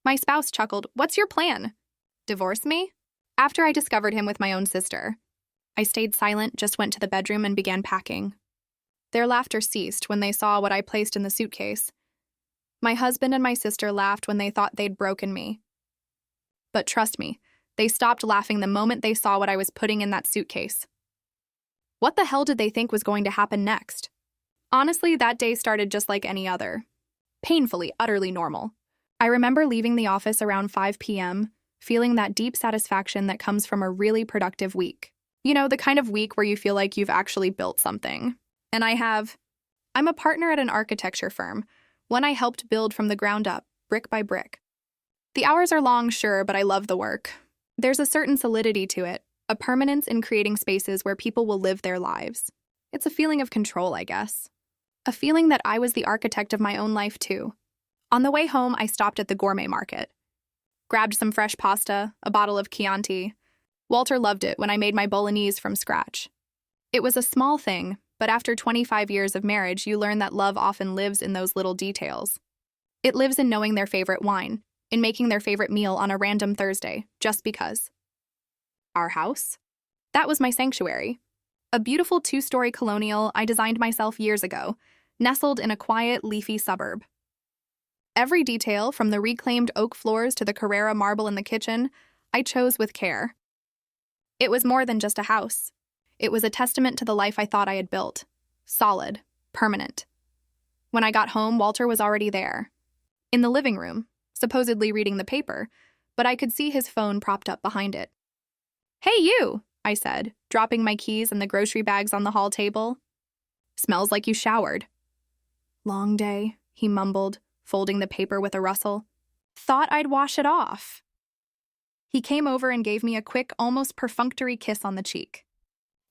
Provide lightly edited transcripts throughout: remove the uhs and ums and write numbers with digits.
My spouse chuckled, "What's your plan? Divorce me?" After I discovered him with my own sister. I stayed silent, just went to the bedroom and began packing. Their laughter ceased when they saw what I placed in the suitcase. My husband and my sister laughed when they thought they'd broken me. But trust me, they stopped laughing the moment they saw what I was putting in that suitcase. What the hell did they think was going to happen next? Honestly, that day started just like any other. Painfully, utterly normal. I remember leaving the office around 5 p.m., feeling that deep satisfaction that comes from a really productive week. You know, the kind of week where you feel like you've actually built something. And I'm a partner at an architecture firm, one I helped build from the ground up, brick by brick. The hours are long, sure, but I love the work. There's a certain solidity to it, a permanence in creating spaces where people will live their lives. It's a feeling of control, I guess. A feeling that I was the architect of my own life, too. On the way home, I stopped at the gourmet market. Grabbed some fresh pasta, a bottle of Chianti. Walter loved it when I made my bolognese from scratch. It was a small thing, but after 25 years of marriage, you learn that love often lives in those little details. It lives in knowing their favorite wine, in making their favorite meal on a random Thursday, just because. Our house? That was my sanctuary. A beautiful 2-story colonial I designed myself years ago, nestled in a quiet, leafy suburb. Every detail, from the reclaimed oak floors to the Carrara marble in the kitchen, I chose with care. It was more than just a house. It was a testament to the life I thought I had built. Solid, permanent. When I got home, Walter was already there. In the living room, supposedly reading the paper, but I could see his phone propped up behind it. "Hey, you," I said, dropping my keys and the grocery bags on the hall table. "Smells like you showered." "Long day," he mumbled, folding the paper with a rustle. "Thought I'd wash it off." He came over and gave me a quick, almost perfunctory kiss on the cheek.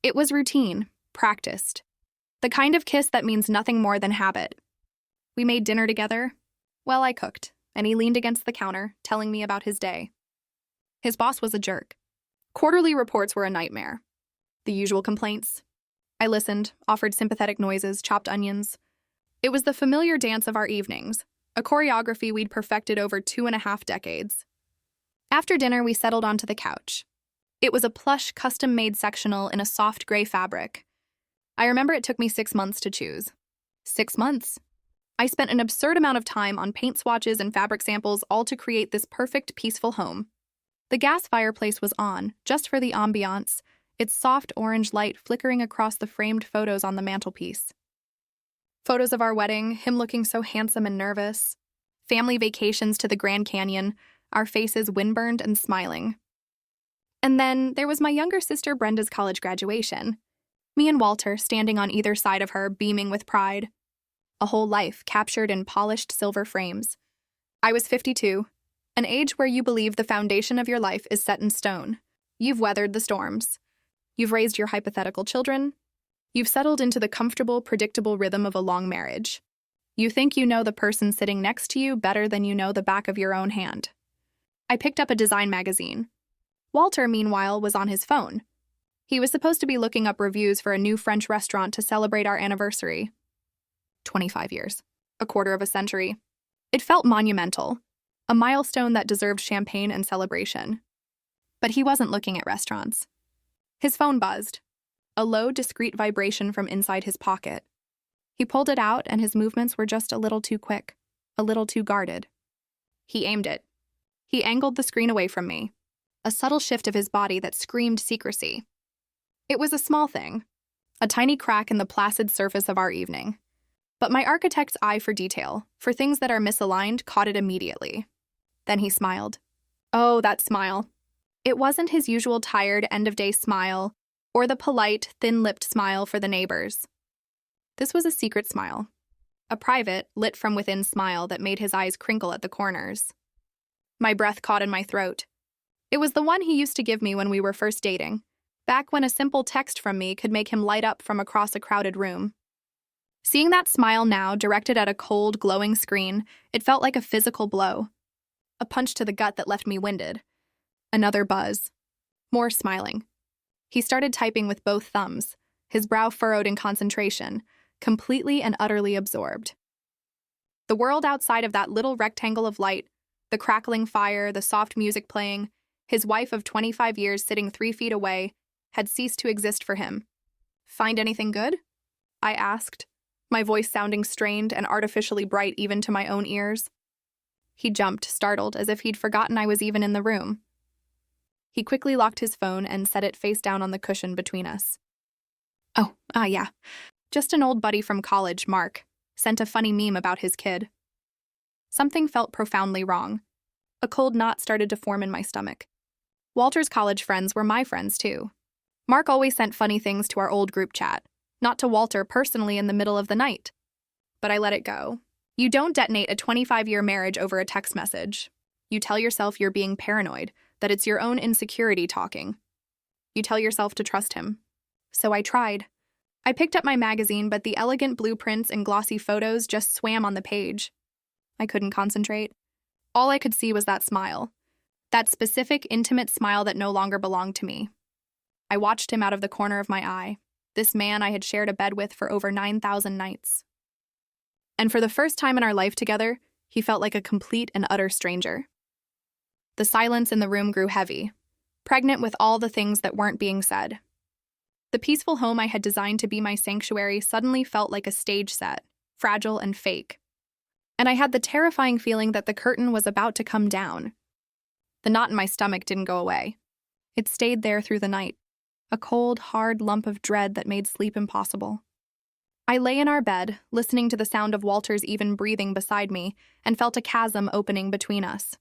It was routine, practiced. The kind of kiss that means nothing more than habit. We made dinner together. Well, I cooked, and he leaned against the counter, telling me about his day. His boss was a jerk. Quarterly reports were a nightmare. The usual complaints. I listened, offered sympathetic noises, chopped onions. It was the familiar dance of our evenings, a choreography we'd perfected over 2.5 decades. After dinner, we settled onto the couch. It was a plush, custom-made sectional in a soft gray fabric. I remember it took me 6 months to choose. 6 months. I spent an absurd amount of time on paint swatches and fabric samples, all to create this perfect, peaceful home. The gas fireplace was on, just for the ambiance, its soft orange light flickering across the framed photos on the mantelpiece. Photos of our wedding, him looking so handsome and nervous. Family vacations to the Grand Canyon, our faces windburned and smiling. And then there was my younger sister Brenda's college graduation. Me and Walter standing on either side of her, beaming with pride. A whole life captured in polished silver frames. I was 52, an age where you believe the foundation of your life is set in stone. You've weathered the storms. You've raised your hypothetical children. You've settled into the comfortable, predictable rhythm of a long marriage. You think you know the person sitting next to you better than you know the back of your own hand. I picked up a design magazine. Walter, meanwhile, was on his phone. He was supposed to be looking up reviews for a new French restaurant to celebrate our anniversary. 25 years. A quarter of a century. It felt monumental. A milestone that deserved champagne and celebration. But he wasn't looking at restaurants. His phone buzzed. A low, discreet vibration from inside his pocket. He pulled it out, and his movements were just a little too quick, a little too guarded. He aimed it. He angled the screen away from me. A subtle shift of his body that screamed secrecy. It was a small thing, a tiny crack in the placid surface of our evening. But my architect's eye for detail, for things that are misaligned, caught it immediately. Then he smiled. Oh, that smile. It wasn't his usual tired end-of-day smile, or the polite, thin-lipped smile for the neighbors. This was a secret smile. A private, lit-from-within smile that made his eyes crinkle at the corners. My breath caught in my throat. It was the one he used to give me when we were first dating, back when a simple text from me could make him light up from across a crowded room. Seeing that smile now, directed at a cold, glowing screen, it felt like a physical blow. A punch to the gut that left me winded. Another buzz. More smiling. He started typing with both thumbs, his brow furrowed in concentration, completely and utterly absorbed. The world outside of that little rectangle of light, The crackling fire, the soft music playing, his wife of 25 years sitting 3 feet away, had ceased to exist for him. "Find anything good?" I asked, my voice sounding strained and artificially bright even to my own ears. He jumped, startled, as if he'd forgotten I was even in the room. He quickly locked his phone and set it face down on the cushion between us. Yeah. Just an old buddy from college, Mark, sent a funny meme about his kid. Something felt profoundly wrong. A cold knot started to form in my stomach. Walter's college friends were my friends, too. Mark always sent funny things to our old group chat, not to Walter personally in the middle of the night. But I let it go. You don't detonate a 25-year marriage over a text message. You tell yourself you're being paranoid, that it's your own insecurity talking. You tell yourself to trust him. So I tried. I picked up my magazine, but the elegant blueprints and glossy photos just swam on the page. I couldn't concentrate. All I could see was that smile. That specific, intimate smile that no longer belonged to me. I watched him out of the corner of my eye, this man I had shared a bed with for over 9,000 nights. And for the first time in our life together, he felt like a complete and utter stranger. The silence in the room grew heavy, pregnant with all the things that weren't being said. The peaceful home I had designed to be my sanctuary suddenly felt like a stage set, fragile and fake. And I had the terrifying feeling that the curtain was about to come down. The knot in my stomach didn't go away. It stayed there through the night, a cold, hard lump of dread that made sleep impossible. I lay in our bed, listening to the sound of Walter's even breathing beside me, and felt a chasm opening between us.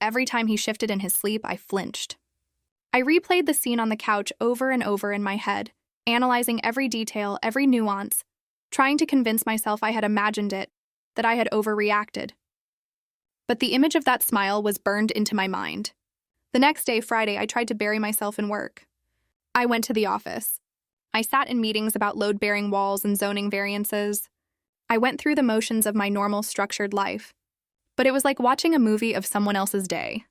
Every time he shifted in his sleep, I flinched. I replayed the scene on the couch over and over in my head, analyzing every detail, every nuance, trying to convince myself I had imagined it, that I had overreacted. But the image of that smile was burned into my mind. The next day, Friday, I tried to bury myself in work. I went to the office. I sat in meetings about load-bearing walls and zoning variances. I went through the motions of my normal, structured life. But it was like watching a movie of someone else's day.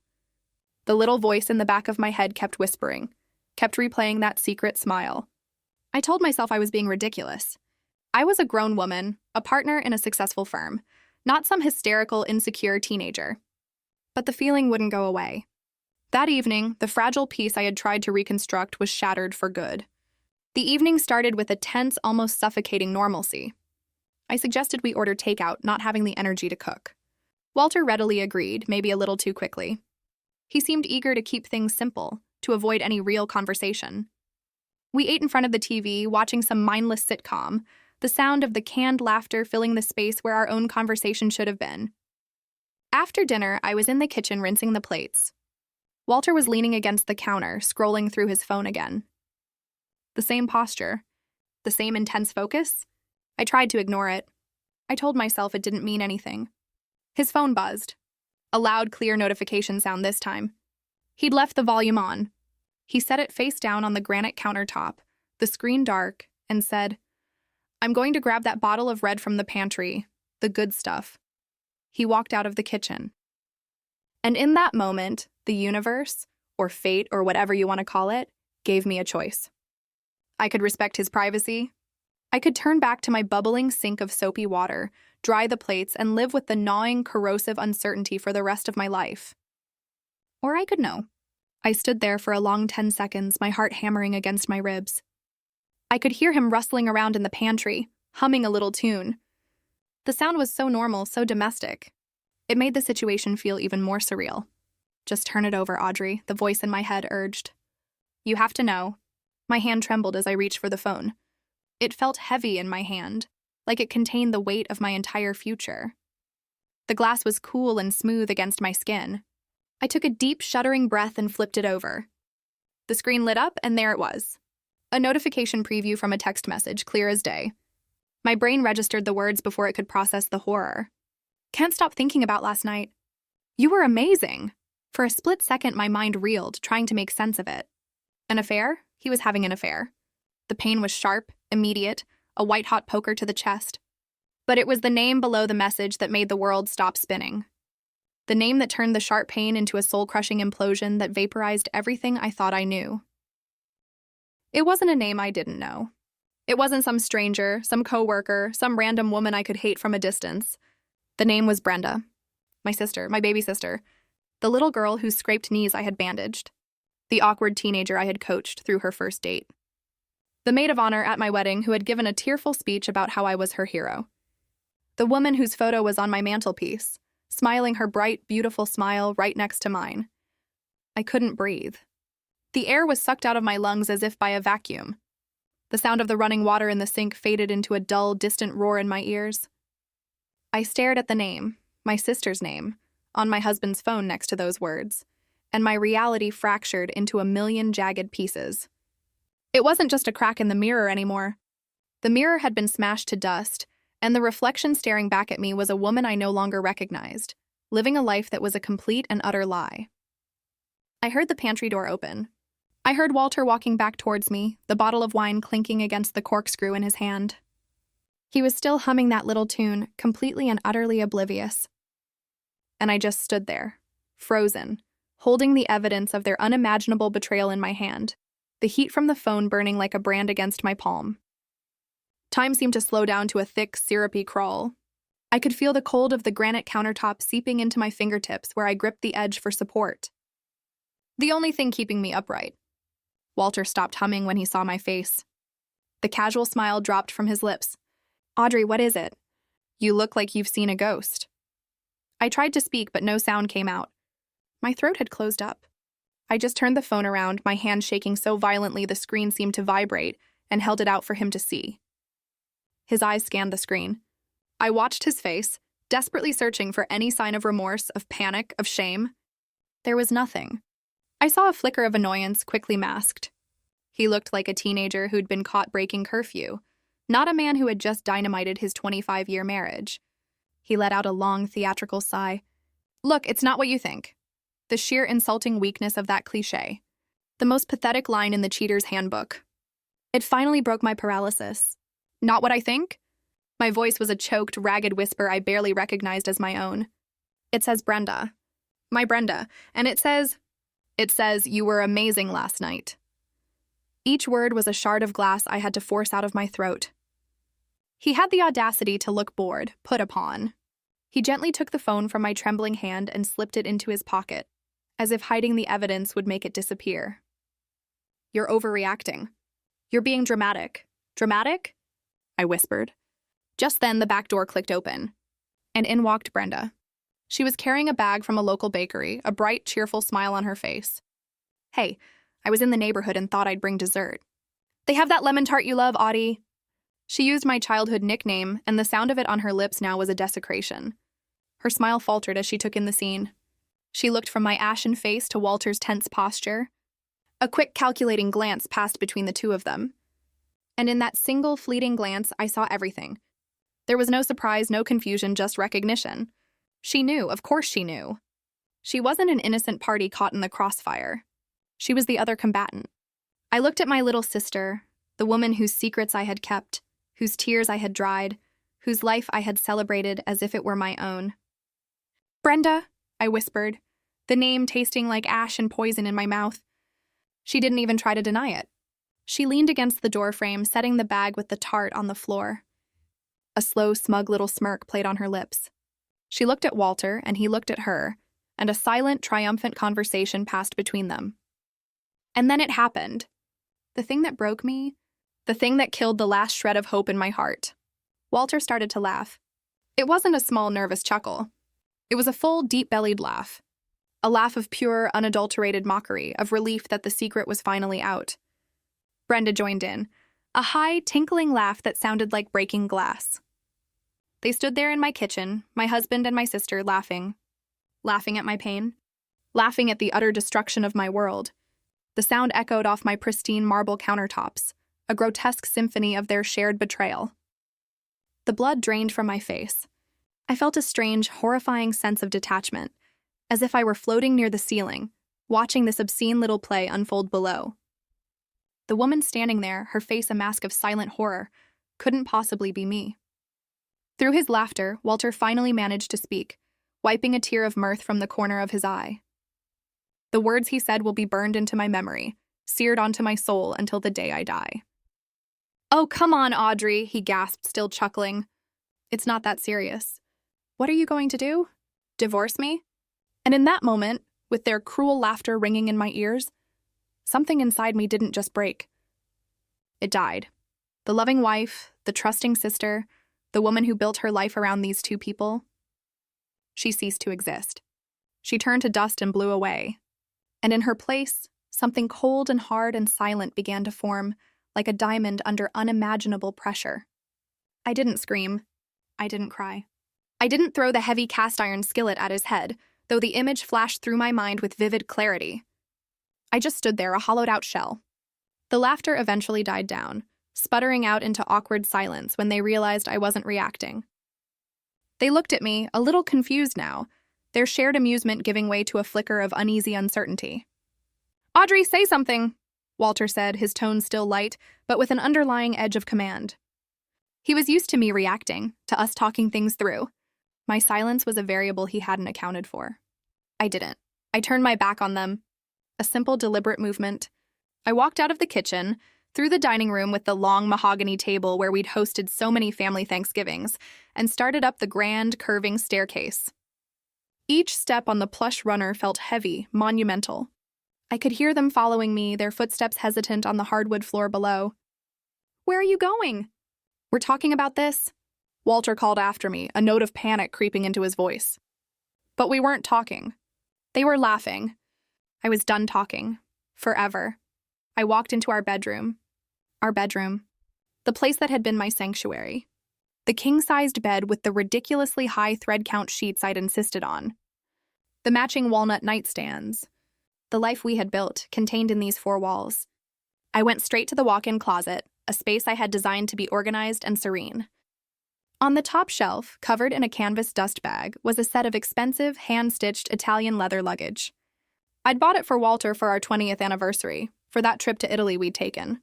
The little voice in the back of my head kept whispering, kept replaying that secret smile. I told myself I was being ridiculous. I was a grown woman, a partner in a successful firm, not some hysterical, insecure teenager. But the feeling wouldn't go away. That evening, the fragile peace I had tried to reconstruct was shattered for good. The evening started with a tense, almost suffocating normalcy. I suggested we order takeout, not having the energy to cook. Walter readily agreed, maybe a little too quickly. He seemed eager to keep things simple, to avoid any real conversation. We ate in front of the TV, watching some mindless sitcom, the sound of the canned laughter filling the space where our own conversation should have been. After dinner, I was in the kitchen rinsing the plates. Walter was leaning against the counter, scrolling through his phone again. The same posture, the same intense focus. I tried to ignore it. I told myself it didn't mean anything. His phone buzzed. A loud, clear notification sound this time. He'd left the volume on. He set it face down on the granite countertop, the screen dark, and said, "I'm going to grab that bottle of red from the pantry, the good stuff." He walked out of the kitchen. And in that moment, the universe, or fate, or whatever you want to call it, gave me a choice. I could respect his privacy. I could turn back to my bubbling sink of soapy water, dry the plates, and live with the gnawing, corrosive uncertainty for the rest of my life. Or I could know. I stood there for a long 10 seconds, my heart hammering against my ribs. I could hear him rustling around in the pantry, humming a little tune. The sound was so normal, so domestic. It made the situation feel even more surreal. "Just turn it over, Audrey," the voice in my head urged. "You have to know." My hand trembled as I reached for the phone. It felt heavy in my hand, like it contained the weight of my entire future. The glass was cool and smooth against my skin. I took a deep, shuddering breath and flipped it over. The screen lit up, and there it was. A notification preview from a text message, clear as day. My brain registered the words before it could process the horror. "Can't stop thinking about last night. You were amazing." For a split second, my mind reeled, trying to make sense of it. An affair? He was having an affair. The pain was sharp, immediate, a white-hot poker to the chest. But it was the name below the message that made the world stop spinning. The name that turned the sharp pain into a soul-crushing implosion that vaporized everything I thought I knew. It wasn't a name I didn't know. It wasn't some stranger, some coworker, some random woman I could hate from a distance. The name was Brenda. My sister, my baby sister. The little girl whose scraped knees I had bandaged. The awkward teenager I had coached through her first date. The maid of honor at my wedding who had given a tearful speech about how I was her hero. The woman whose photo was on my mantelpiece, smiling her bright, beautiful smile right next to mine. I couldn't breathe. The air was sucked out of my lungs as if by a vacuum. The sound of the running water in the sink faded into a dull, distant roar in my ears. I stared at the name, my sister's name, on my husband's phone next to those words, and my reality fractured into a million jagged pieces. It wasn't just a crack in the mirror anymore. The mirror had been smashed to dust, and the reflection staring back at me was a woman I no longer recognized, living a life that was a complete and utter lie. I heard the pantry door open. I heard Walter walking back towards me, the bottle of wine clinking against the corkscrew in his hand. He was still humming that little tune, completely and utterly oblivious. And I just stood there, frozen, holding the evidence of their unimaginable betrayal in my hand, the heat from the phone burning like a brand against my palm. Time seemed to slow down to a thick, syrupy crawl. I could feel the cold of the granite countertop seeping into my fingertips where I gripped the edge for support. The only thing keeping me upright. Walter stopped humming when he saw my face. The casual smile dropped from his lips. "Audrey, what is it? You look like you've seen a ghost." I tried to speak, but no sound came out. My throat had closed up. I just turned the phone around, my hand shaking so violently the screen seemed to vibrate, and held it out for him to see. His eyes scanned the screen. I watched his face, desperately searching for any sign of remorse, of panic, of shame. There was nothing. I saw a flicker of annoyance, quickly masked. He looked like a teenager who'd been caught breaking curfew, not a man who had just dynamited his 25-year marriage. He let out a long, theatrical sigh. "Look, it's not what you think." The sheer insulting weakness of that cliché. The most pathetic line in the cheater's handbook. It finally broke my paralysis. "Not what I think?" My voice was a choked, ragged whisper I barely recognized as my own. "It says Brenda. My Brenda. And it says, you were amazing last night." Each word was a shard of glass I had to force out of my throat. He had the audacity to look bored, put upon. He gently took the phone from my trembling hand and slipped it into his pocket, as if hiding the evidence would make it disappear. "You're overreacting. You're being dramatic." "Dramatic?" I whispered. Just then, the back door clicked open, and in walked Brenda. She was carrying a bag from a local bakery, a bright, cheerful smile on her face. "Hey, I was in the neighborhood and thought I'd bring dessert. They have that lemon tart you love, Audie." She used my childhood nickname, and the sound of it on her lips now was a desecration. Her smile faltered as she took in the scene. She looked from my ashen face to Walter's tense posture. A quick, calculating glance passed between the two of them. And in that single, fleeting glance, I saw everything. There was no surprise, no confusion, just recognition. She knew, of course she knew. She wasn't an innocent party caught in the crossfire. She was the other combatant. I looked at my little sister, the woman whose secrets I had kept, whose tears I had dried, whose life I had celebrated as if it were my own. "Brenda," I whispered, the name tasting like ash and poison in my mouth. She didn't even try to deny it. She leaned against the doorframe, setting the bag with the tart on the floor. A slow, smug little smirk played on her lips. She looked at Walter, and he looked at her, and a silent, triumphant conversation passed between them. And then it happened. The thing that broke me, the thing that killed the last shred of hope in my heart. Walter started to laugh. It wasn't a small, nervous chuckle. It was a full, deep-bellied laugh. A laugh of pure, unadulterated mockery, of relief that the secret was finally out. Brenda joined in, a high, tinkling laugh that sounded like breaking glass. They stood there in my kitchen, my husband and my sister laughing. Laughing at my pain. Laughing at the utter destruction of my world. The sound echoed off my pristine marble countertops, a grotesque symphony of their shared betrayal. The blood drained from my face. I felt a strange, horrifying sense of detachment, as if I were floating near the ceiling, watching this obscene little play unfold below. The woman standing there, her face a mask of silent horror, couldn't possibly be me. Through his laughter, Walter finally managed to speak, wiping a tear of mirth from the corner of his eye. The words he said will be burned into my memory, seared onto my soul until the day I die. "Oh, come on, Audrey," he gasped, still chuckling. "It's not that serious." "What are you going to do?" Divorce me? And in that moment, with their cruel laughter ringing in my ears, something inside me didn't just break. It died. The loving wife, the trusting sister, the woman who built her life around these two people, she ceased to exist. She turned to dust and blew away. And in her place, something cold and hard and silent began to form, like a diamond under unimaginable pressure. I didn't scream. I didn't cry. I didn't throw the heavy cast-iron skillet at his head, though the image flashed through my mind with vivid clarity. I just stood there, a hollowed-out shell. The laughter eventually died down, sputtering out into awkward silence when they realized I wasn't reacting. They looked at me, a little confused now, their shared amusement giving way to a flicker of uneasy uncertainty. "Audrey, say something," Walter said, his tone still light, but with an underlying edge of command. He was used to me reacting, to us talking things through. My silence was a variable he hadn't accounted for. I didn't. I turned my back on them. A simple, deliberate movement. I walked out of the kitchen, through the dining room with the long mahogany table where we'd hosted so many family Thanksgivings, and started up the grand, curving staircase. Each step on the plush runner felt heavy, monumental. I could hear them following me, their footsteps hesitant on the hardwood floor below. "Where are you going?" "We're talking about this," Walter called after me, a note of panic creeping into his voice. But we weren't talking. They were laughing. I was done talking. Forever. I walked into our bedroom. Our bedroom. The place that had been my sanctuary. The king-sized bed with the ridiculously high thread count sheets I'd insisted on. The matching walnut nightstands. The life we had built, contained in these four walls. I went straight to the walk-in closet, a space I had designed to be organized and serene. On the top shelf, covered in a canvas dust bag, was a set of expensive, hand-stitched Italian leather luggage. I'd bought it for Walter for our 20th anniversary, for that trip to Italy we'd taken.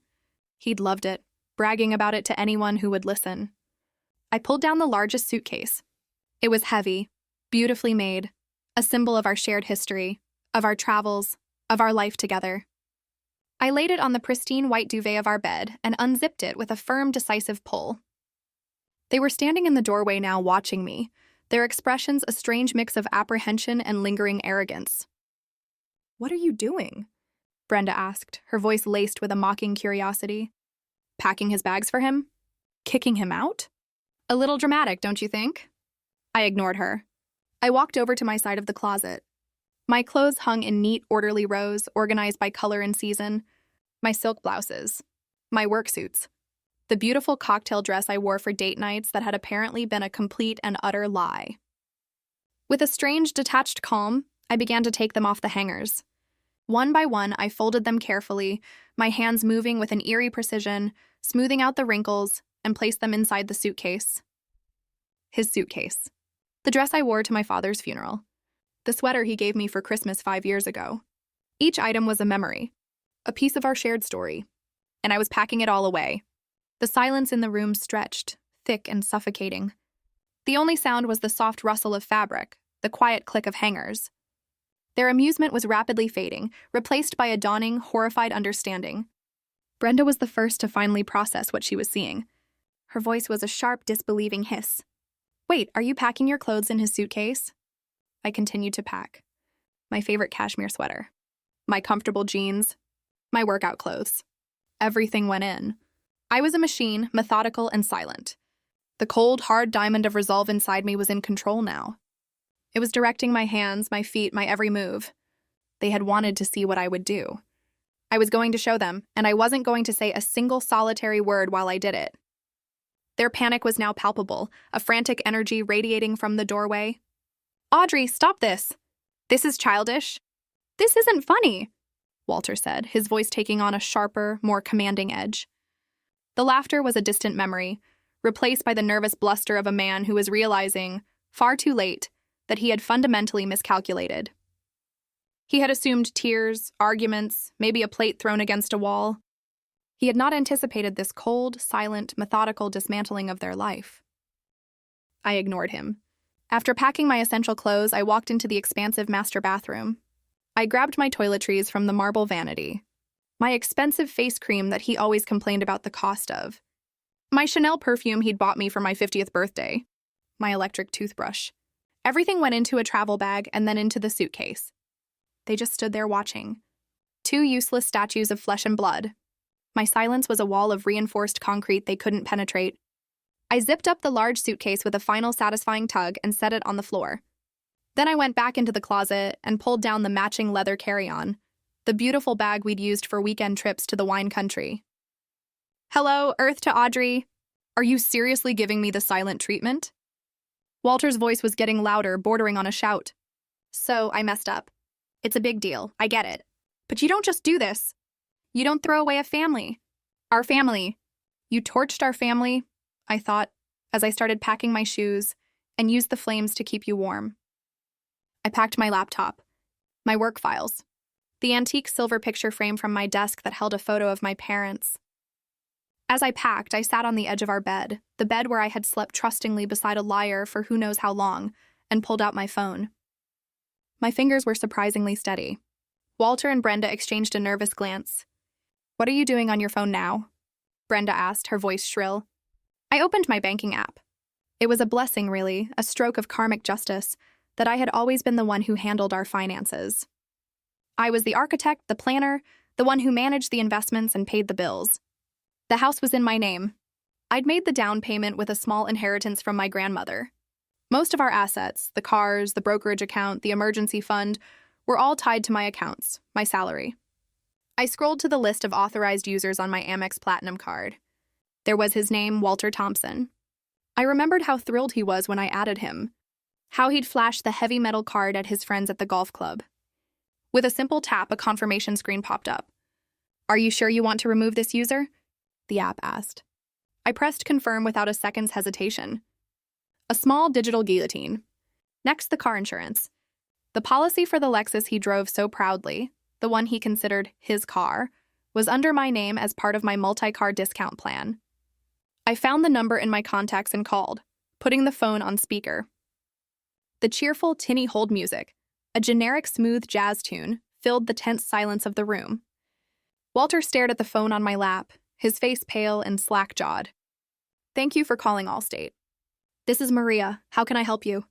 He'd loved it, bragging about it to anyone who would listen. I pulled down the largest suitcase. It was heavy, beautifully made, a symbol of our shared history, of our travels, of our life together. I laid it on the pristine white duvet of our bed and unzipped it with a firm, decisive pull. They were standing in the doorway now watching me, their expressions a strange mix of apprehension and lingering arrogance. "What are you doing?" Brenda asked, her voice laced with a mocking curiosity. "Packing his bags for him? Kicking him out? A little dramatic, don't you think?" I ignored her. I walked over to my side of the closet. My clothes hung in neat, orderly rows, organized by color and season. My silk blouses. My work suits. The beautiful cocktail dress I wore for date nights that had apparently been a complete and utter lie. With a strange, detached calm, I began to take them off the hangers. One by one, I folded them carefully, my hands moving with an eerie precision, smoothing out the wrinkles, and placed them inside the suitcase. His suitcase. The dress I wore to my father's funeral. The sweater he gave me for Christmas 5 years ago. Each item was a memory, a piece of our shared story, and I was packing it all away. The silence in the room stretched, thick and suffocating. The only sound was the soft rustle of fabric, the quiet click of hangers. Their amusement was rapidly fading, replaced by a dawning, horrified understanding. Brenda was the first to finally process what she was seeing. Her voice was a sharp, disbelieving hiss. "Wait, are you packing your clothes in his suitcase?" I continued to pack. My favorite cashmere sweater. My comfortable jeans. My workout clothes. Everything went in. I was a machine, methodical and silent. The cold, hard diamond of resolve inside me was in control now. It was directing my hands, my feet, my every move. They had wanted to see what I would do. I was going to show them, and I wasn't going to say a single solitary word while I did it. Their panic was now palpable, a frantic energy radiating from the doorway. "Audrey, stop this. This is childish. This isn't funny," Walter said, his voice taking on a sharper, more commanding edge. The laughter was a distant memory, replaced by the nervous bluster of a man who was realizing, far too late, that he had fundamentally miscalculated. He had assumed tears, arguments, maybe a plate thrown against a wall. He had not anticipated this cold, silent, methodical dismantling of their life. I ignored him. After packing my essential clothes, I walked into the expansive master bathroom. I grabbed my toiletries from the marble vanity, my expensive face cream that he always complained about the cost of, my Chanel perfume he'd bought me for my 50th birthday, my electric toothbrush, Everything went into a travel bag and then into the suitcase. They just stood there watching. Two useless statues of flesh and blood. My silence was a wall of reinforced concrete they couldn't penetrate. I zipped up the large suitcase with a final satisfying tug and set it on the floor. Then I went back into the closet and pulled down the matching leather carry-on, the beautiful bag we'd used for weekend trips to the wine country. Hello, Earth to Audrey. Are you seriously giving me the silent treatment? Walter's voice was getting louder, bordering on a shout. So I messed up. It's a big deal, I get it. But you don't just do this. You don't throw away a family. Our family. You torched our family, I thought, as I started packing my shoes and used the flames to keep you warm. I packed my laptop, my work files, the antique silver picture frame from my desk that held a photo of my parents. As I packed, I sat on the edge of our bed, the bed where I had slept trustingly beside a liar for who knows how long, and pulled out my phone. My fingers were surprisingly steady. Walter and Brenda exchanged a nervous glance. What are you doing on your phone now? Brenda asked, her voice shrill. I opened my banking app. It was a blessing, really, a stroke of karmic justice, that I had always been the one who handled our finances. I was the architect, the planner, the one who managed the investments and paid the bills. The house was in my name. I'd made the down payment with a small inheritance from my grandmother. Most of our assets, the cars, the brokerage account, the emergency fund, were all tied to my accounts, my salary. I scrolled to the list of authorized users on my Amex Platinum card. There was his name, Walter Thompson. I remembered how thrilled he was when I added him, how he'd flashed the heavy metal card at his friends at the golf club. With a simple tap, a confirmation screen popped up. Are you sure you want to remove this user? The app asked. I pressed confirm without a second's hesitation. A small digital guillotine. Next, the car insurance. The policy for the Lexus he drove so proudly, the one he considered his car, was under my name as part of my multi-car discount plan. I found the number in my contacts and called, putting the phone on speaker. The cheerful, tinny hold music, a generic smooth jazz tune, filled the tense silence of the room. Walter stared at the phone on my lap, his face pale and slack-jawed. Thank you for calling Allstate. This is Maria. How can I help you?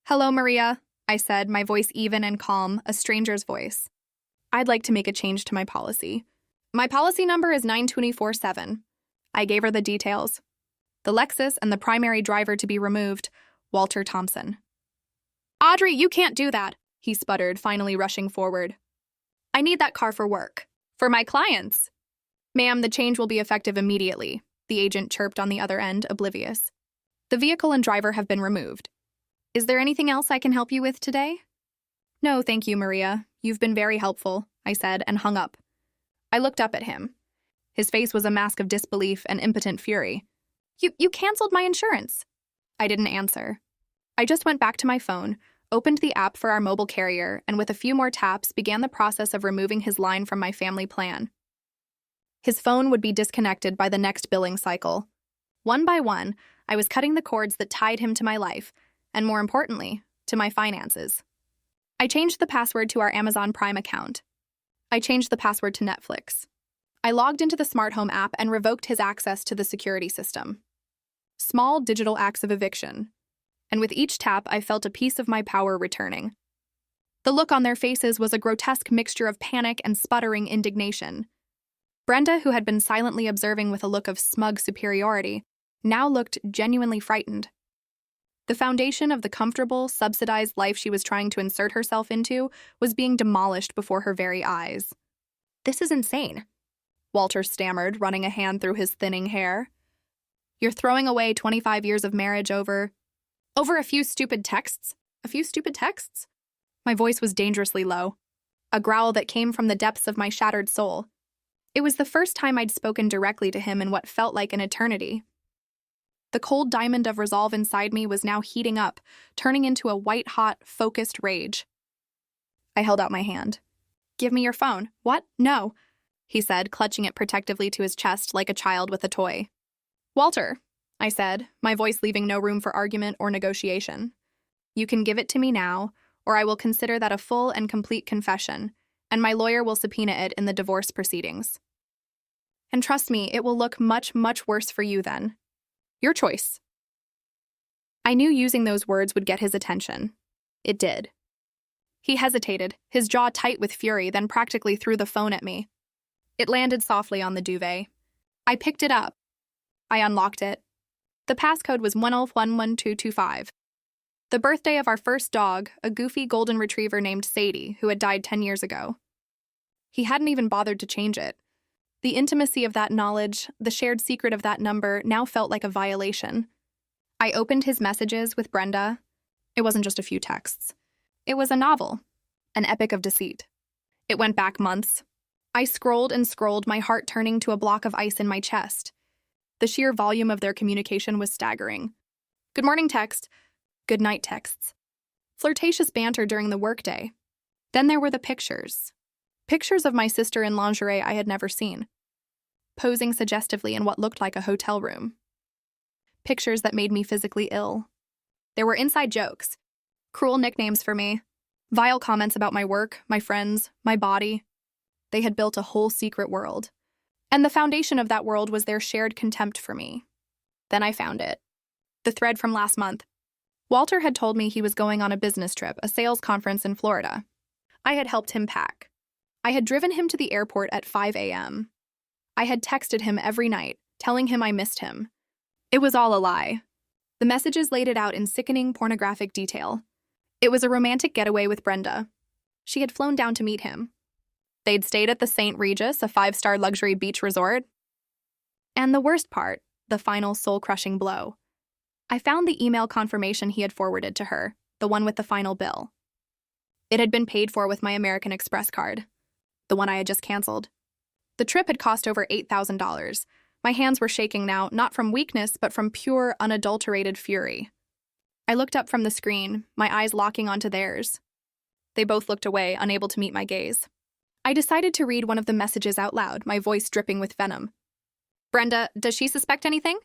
Hello, Maria, I said, my voice even and calm, a stranger's voice. I'd like to make a change to my policy. My policy number is 9247. I gave her the details. The Lexus and the primary driver to be removed, Walter Thompson. Audrey, you can't do that, he sputtered, finally rushing forward. I need that car for work. For my clients. Ma'am, the change will be effective immediately, the agent chirped on the other end, oblivious. The vehicle and driver have been removed. Is there anything else I can help you with today? No, thank you, Maria. You've been very helpful, I said, and hung up. I looked up at him. His face was a mask of disbelief and impotent fury. You canceled my insurance. I didn't answer. I just went back to my phone, opened the app for our mobile carrier, and with a few more taps began the process of removing his line from my family plan. His phone would be disconnected by the next billing cycle. One by one, I was cutting the cords that tied him to my life, and more importantly, to my finances. I changed the password to our Amazon Prime account. I changed the password to Netflix. I logged into the smart home app and revoked his access to the security system. Small digital acts of eviction. And with each tap, I felt a piece of my power returning. The look on their faces was a grotesque mixture of panic and sputtering indignation. Brenda, who had been silently observing with a look of smug superiority, now looked genuinely frightened. The foundation of the comfortable, subsidized life she was trying to insert herself into was being demolished before her very eyes. This is insane, Walter stammered, running a hand through his thinning hair. You're throwing away 25 years of marriage over a few stupid texts? A few stupid texts? My voice was dangerously low, a growl that came from the depths of my shattered soul. It was the first time I'd spoken directly to him in what felt like an eternity. The cold diamond of resolve inside me was now heating up, turning into a white-hot, focused rage. I held out my hand. Give me your phone. What? No, he said, clutching it protectively to his chest like a child with a toy. Walter, I said, my voice leaving no room for argument or negotiation. You can give it to me now, or I will consider that a full and complete confession, and my lawyer will subpoena it in the divorce proceedings. And trust me, it will look much, much worse for you then. Your choice. I knew using those words would get his attention. It did. He hesitated, his jaw tight with fury, then practically threw the phone at me. It landed softly on the duvet. I picked it up. I unlocked it. The passcode was 1011225. The birthday of our first dog, a goofy golden retriever named Sadie, who had died 10 years ago. He hadn't even bothered to change it. The intimacy of that knowledge, the shared secret of that number, now felt like a violation. I opened his messages with Brenda. It wasn't just a few texts. It was a novel, an epic of deceit. It went back months. I scrolled and scrolled, my heart turning to a block of ice in my chest. The sheer volume of their communication was staggering. Good morning text, good night texts. Flirtatious banter during the workday. Then there were the pictures. Pictures of my sister in lingerie I had never seen, posing suggestively in what looked like a hotel room. Pictures that made me physically ill. There were inside jokes, cruel nicknames for me, vile comments about my work, my friends, my body. They had built a whole secret world, and the foundation of that world was their shared contempt for me. Then I found it. The thread from last month. Walter had told me he was going on a business trip, a sales conference in Florida. I had helped him pack. I had driven him to the airport at 5 a.m. I had texted him every night, telling him I missed him. It was all a lie. The messages laid it out in sickening pornographic detail. It was a romantic getaway with Brenda. She had flown down to meet him. They'd stayed at the St. Regis, a 5-star luxury beach resort. And the worst part, the final soul-crushing blow. I found the email confirmation he had forwarded to her, the one with the final bill. It had been paid for with my American Express card, the one I had just canceled. The trip had cost over $8,000. My hands were shaking now, not from weakness, but from pure, unadulterated fury. I looked up from the screen, my eyes locking onto theirs. They both looked away, unable to meet my gaze. I decided to read one of the messages out loud, my voice dripping with venom. Brenda, does she suspect anything?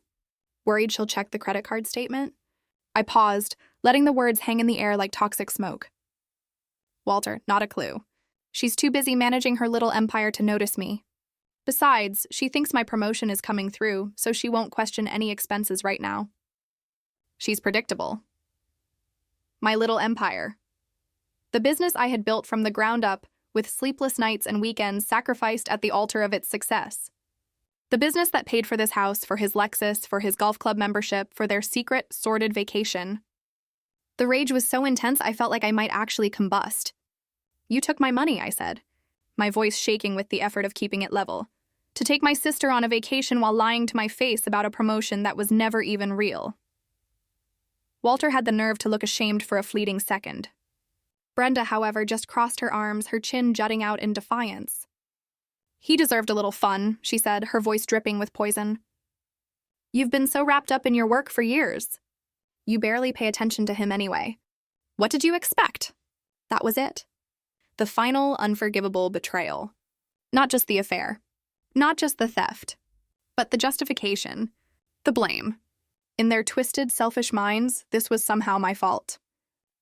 Worried she'll check the credit card statement? I paused, letting the words hang in the air like toxic smoke. Walter, not a clue. She's too busy managing her little empire to notice me. Besides, she thinks my promotion is coming through, so she won't question any expenses right now. She's predictable. My little empire. The business I had built from the ground up, with sleepless nights and weekends sacrificed at the altar of its success. The business that paid for this house, for his Lexus, for his golf club membership, for their secret, sordid vacation. The rage was so intense I felt like I might actually combust. You took my money, I said, my voice shaking with the effort of keeping it level. To take my sister on a vacation while lying to my face about a promotion that was never even real. Walter had the nerve to look ashamed for a fleeting second. Brenda, however, just crossed her arms, her chin jutting out in defiance. He deserved a little fun, she said, her voice dripping with poison. You've been so wrapped up in your work for years. You barely pay attention to him anyway. What did you expect? That was it. The final, unforgivable betrayal. Not just the affair. Not just the theft. But the justification. The blame. In their twisted, selfish minds, this was somehow my fault.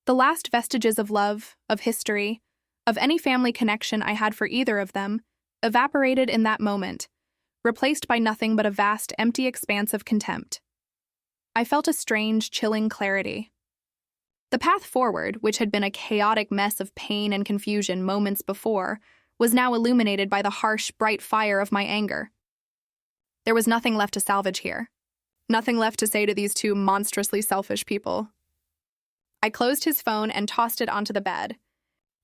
The last vestiges of love, of history, of any family connection I had for either of them, evaporated in that moment, replaced by nothing but a vast, empty expanse of contempt. I felt a strange, chilling clarity. The path forward, which had been a chaotic mess of pain and confusion moments before, was now illuminated by the harsh, bright fire of my anger. There was nothing left to salvage here. Nothing left to say to these two monstrously selfish people. I closed his phone and tossed it onto the bed.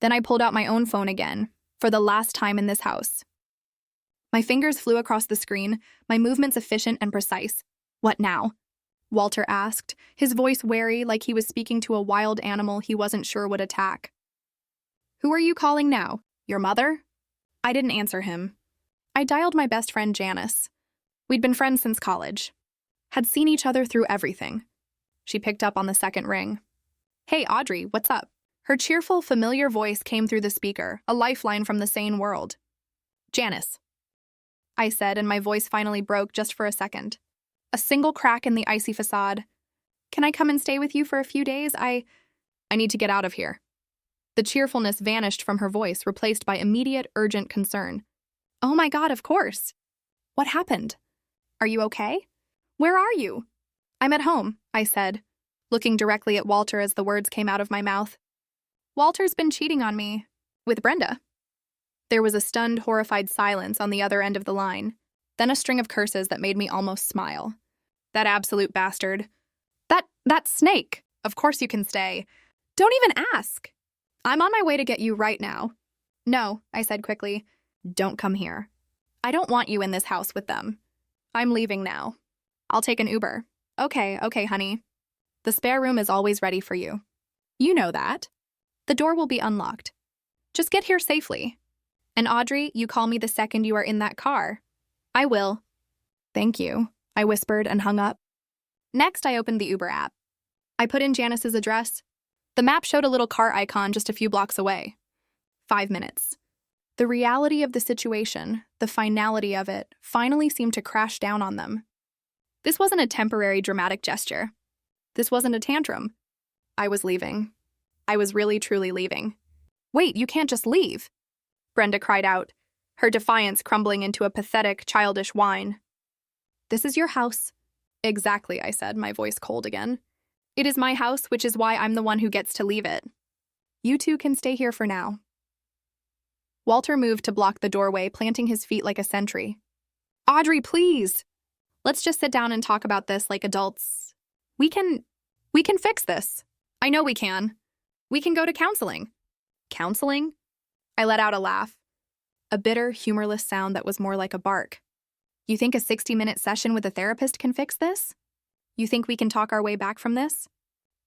Then I pulled out my own phone again, for the last time in this house. My fingers flew across the screen, my movements efficient and precise. What now? Walter asked, his voice wary like he was speaking to a wild animal he wasn't sure would attack. Who are you calling now? Your mother? I didn't answer him. I dialed my best friend Janice. We'd been friends since college. Had seen each other through everything. She picked up on the second ring. Hey, Audrey, what's up? Her cheerful, familiar voice came through the speaker, a lifeline from the sane world. Janice, I said, and my voice finally broke just for a second. A single crack in the icy facade. Can I come and stay with you for a few days? I need to get out of here. The cheerfulness vanished from her voice, replaced by immediate, urgent concern. Oh my God, of course. What happened? Are you okay? Where are you? I'm at home, I said. looking directly at Walter as the words came out of my mouth. Walter's been cheating on me. With Brenda. There was a stunned, horrified silence on the other end of the line, then a string of curses that made me almost smile. That absolute bastard. That snake. Of course you can stay. Don't even ask. I'm on my way to get you right now. No, I said quickly. Don't come here. I don't want you in this house with them. I'm leaving now. I'll take an Uber. Okay, honey. The spare room is always ready for you. You know that. The door will be unlocked. Just get here safely. And Audrey, you call me the second you are in that car. I will. Thank you, I whispered and hung up. Next, I opened the Uber app. I put in Janice's address. The map showed a little car icon just a few blocks away. 5 minutes. The reality of the situation, the finality of it, finally seemed to crash down on them. This wasn't a temporary dramatic gesture. This wasn't a tantrum. I was leaving. I was really, truly leaving. Wait, you can't just leave. Brenda cried out, her defiance crumbling into a pathetic, childish whine. This is your house. Exactly, I said, my voice cold again. It is my house, which is why I'm the one who gets to leave it. You two can stay here for now. Walter moved to block the doorway, planting his feet like a sentry. Audrey, please. Let's just sit down and talk about this like adults. We can fix this. I know we can. We can go to counseling. Counseling? I let out a laugh. A bitter, humorless sound that was more like a bark. You think a 60-minute session with a therapist can fix this? You think we can talk our way back from this?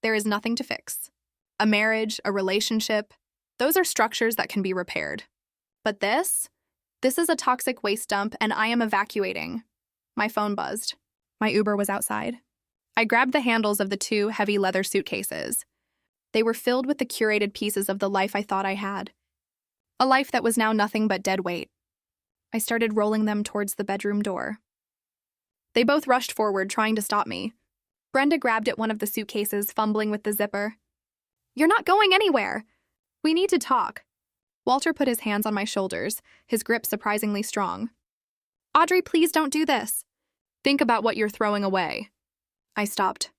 There is nothing to fix. A marriage, a relationship, those are structures that can be repaired. But this is a toxic waste dump, and I am evacuating. My phone buzzed. My Uber was outside. I grabbed the handles of the 2 heavy leather suitcases. They were filled with the curated pieces of the life I thought I had. A life that was now nothing but dead weight. I started rolling them towards the bedroom door. They both rushed forward, trying to stop me. Brenda grabbed at one of the suitcases, fumbling with the zipper. You're not going anywhere. We need to talk. Walter put his hands on my shoulders, his grip surprisingly strong. Audrey, please don't do this. Think about what you're throwing away. I stopped.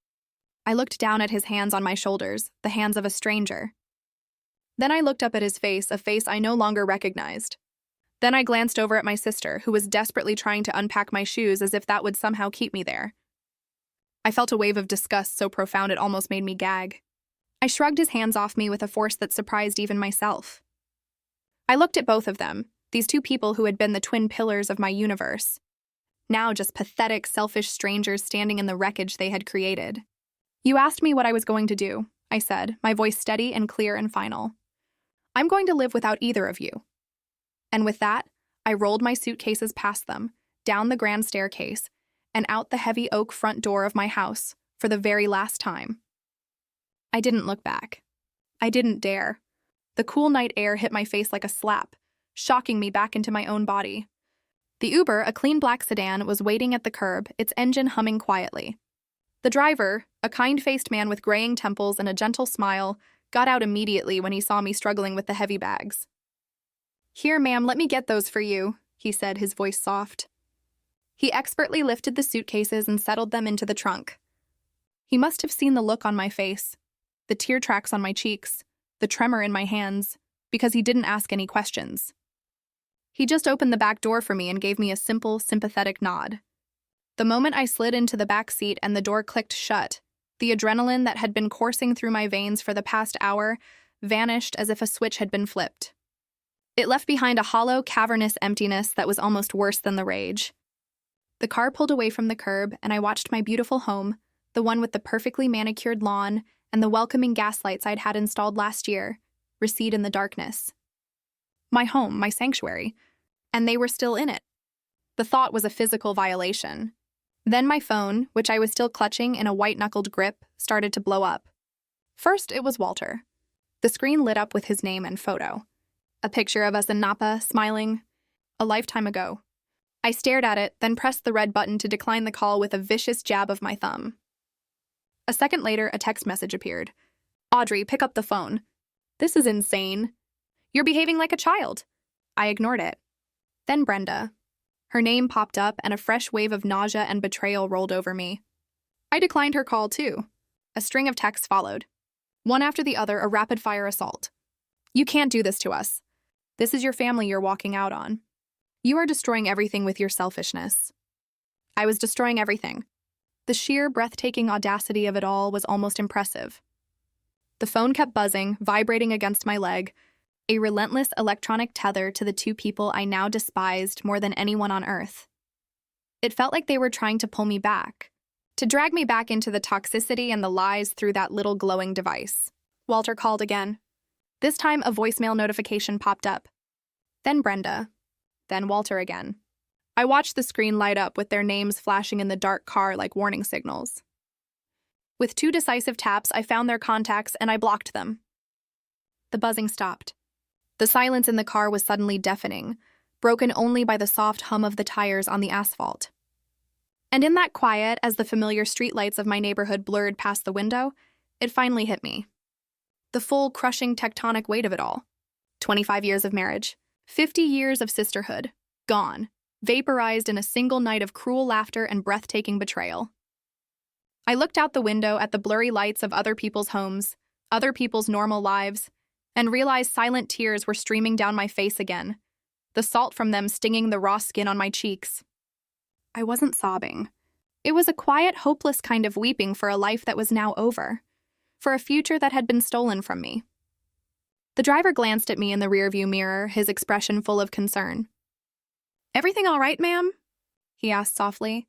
I looked down at his hands on my shoulders, the hands of a stranger. Then I looked up at his face, a face I no longer recognized. Then I glanced over at my sister, who was desperately trying to unpack my shoes as if that would somehow keep me there. I felt a wave of disgust so profound it almost made me gag. I shrugged his hands off me with a force that surprised even myself. I looked at both of them, these 2 people who had been the twin pillars of my universe. Now just pathetic, selfish strangers standing in the wreckage they had created. You asked me what I was going to do, I said, my voice steady and clear and final. I'm going to live without either of you. And with that, I rolled my suitcases past them, down the grand staircase, and out the heavy oak front door of my house for the very last time. I didn't look back. I didn't dare. The cool night air hit my face like a slap, shocking me back into my own body. The Uber, a clean black sedan, was waiting at the curb, its engine humming quietly. The driver, a kind-faced man with graying temples and a gentle smile, got out immediately when he saw me struggling with the heavy bags. Here, ma'am, let me get those for you, he said, his voice soft. He expertly lifted the suitcases and settled them into the trunk. He must have seen the look on my face, the tear tracks on my cheeks, the tremor in my hands, because he didn't ask any questions. He just opened the back door for me and gave me a simple, sympathetic nod. The moment I slid into the back seat and the door clicked shut, the adrenaline that had been coursing through my veins for the past hour vanished as if a switch had been flipped. It left behind a hollow, cavernous emptiness that was almost worse than the rage. The car pulled away from the curb, and I watched my beautiful home, the one with the perfectly manicured lawn and the welcoming gaslights I'd had installed last year, recede in the darkness. My home, my sanctuary, and they were still in it. The thought was a physical violation. Then my phone, which I was still clutching in a white-knuckled grip, started to blow up. First, it was Walter. The screen lit up with his name and photo. A picture of us in Napa, smiling. A lifetime ago. I stared at it, then pressed the red button to decline the call with a vicious jab of my thumb. A second later, a text message appeared. Audrey, pick up the phone. This is insane. You're behaving like a child. I ignored it. Then Brenda. Her name popped up and a fresh wave of nausea and betrayal rolled over me. I declined her call too. A string of texts followed. One after the other, a rapid-fire assault. You can't do this to us. This is your family you're walking out on. You are destroying everything with your selfishness. I was destroying everything. The sheer, breathtaking audacity of it all was almost impressive. The phone kept buzzing, vibrating against my leg, a relentless electronic tether to the two people I now despised more than anyone on earth. It felt like they were trying to pull me back, to drag me back into the toxicity and the lies through that little glowing device. Walter called again. This time, a voicemail notification popped up. Then Brenda. Then Walter again. I watched the screen light up with their names flashing in the dark car like warning signals. With 2 decisive taps, I found their contacts and I blocked them. The buzzing stopped. The silence in the car was suddenly deafening, broken only by the soft hum of the tires on the asphalt. And in that quiet, as the familiar streetlights of my neighborhood blurred past the window, it finally hit me. The full, crushing tectonic weight of it all. 25 years of marriage, 50 years of sisterhood, gone, vaporized in a single night of cruel laughter and breathtaking betrayal. I looked out the window at the blurry lights of other people's homes, other people's normal lives, and realized silent tears were streaming down my face again, the salt from them stinging the raw skin on my cheeks. I wasn't sobbing. It was a quiet, hopeless kind of weeping for a life that was now over, for a future that had been stolen from me. The driver glanced at me in the rearview mirror, his expression full of concern. "Everything all right, ma'am?" he asked softly.